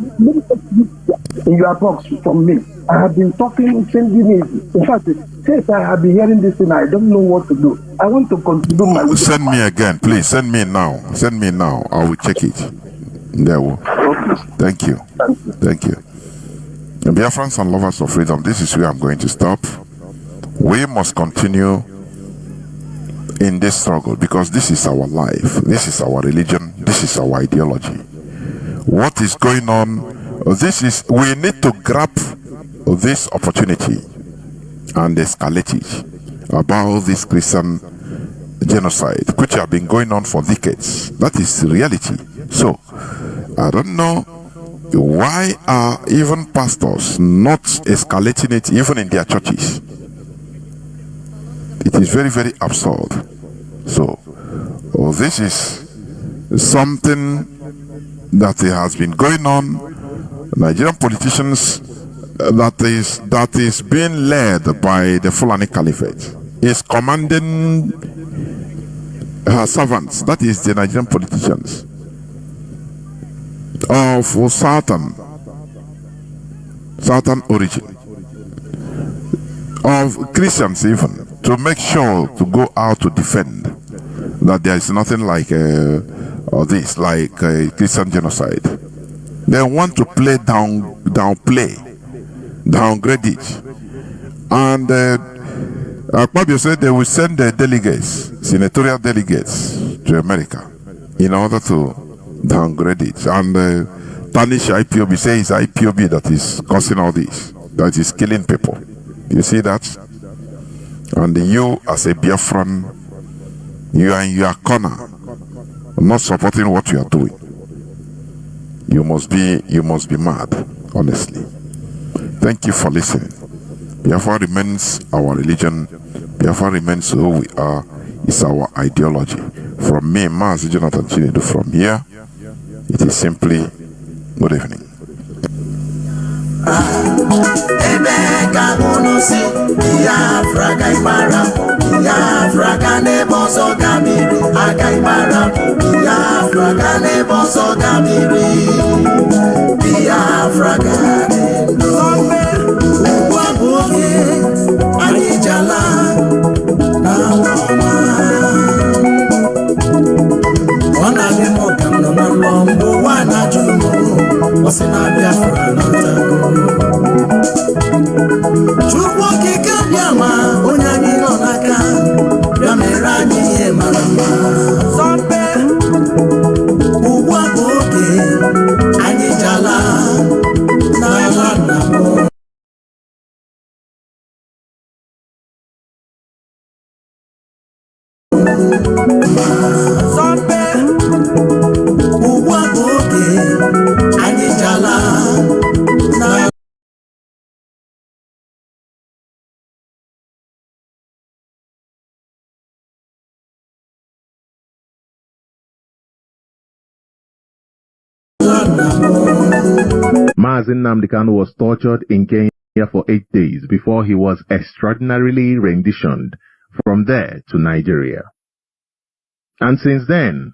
in your box from me. I have been talking, sending me. In fact, since I have been hearing this thing, I don't know what to do. I want to contribute my. Send me again, please. Send me now. Send me now. I will check it. There we go. Thank you. Thank you. Biafrans and lovers of freedom, this is where I'm going to stop. We must continue in this struggle because this is our life, this is our religion, this is our ideology. What is going on? We need to grab this opportunity and escalate it about this Christian genocide, which have been going on for decades. That is reality. So, I don't know why are even pastors not escalating it even in their churches? It is very, very absurd. So, this is something that has been going on. Nigerian politicians that is being led by the Fulani Caliphate is commanding her servants, that is the Nigerian politicians, of Southern origin, of Christians even, to make sure to go out to defend that there is nothing like Christian genocide. They want to downgrade it, and Akpabio said they will send their delegates, senatorial delegates, to America in order to downgrade it and tarnish IPOB. Say it's IPOB that is causing all this, that is killing people. You see that? And you, as a Biafran, you are in your corner, not supporting what you are doing. You must be mad, honestly. Thank you for listening. Biafra remains our religion. Biafra remains who we are. It's our ideology. From me, Mazi Jonathan Chinedu, from here, it is simply good evening. Mazi Nnamdi Kanu was tortured in Kenya for 8 days before he was extraordinarily renditioned from there to Nigeria. And since then,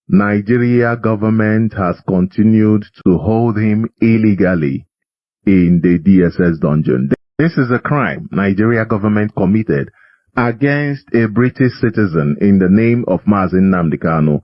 Nigeria government has continued to hold him illegally in the DSS dungeon. This is a crime Nigeria government committed against a British citizen in the name of Mazi Nnamdi Kanu,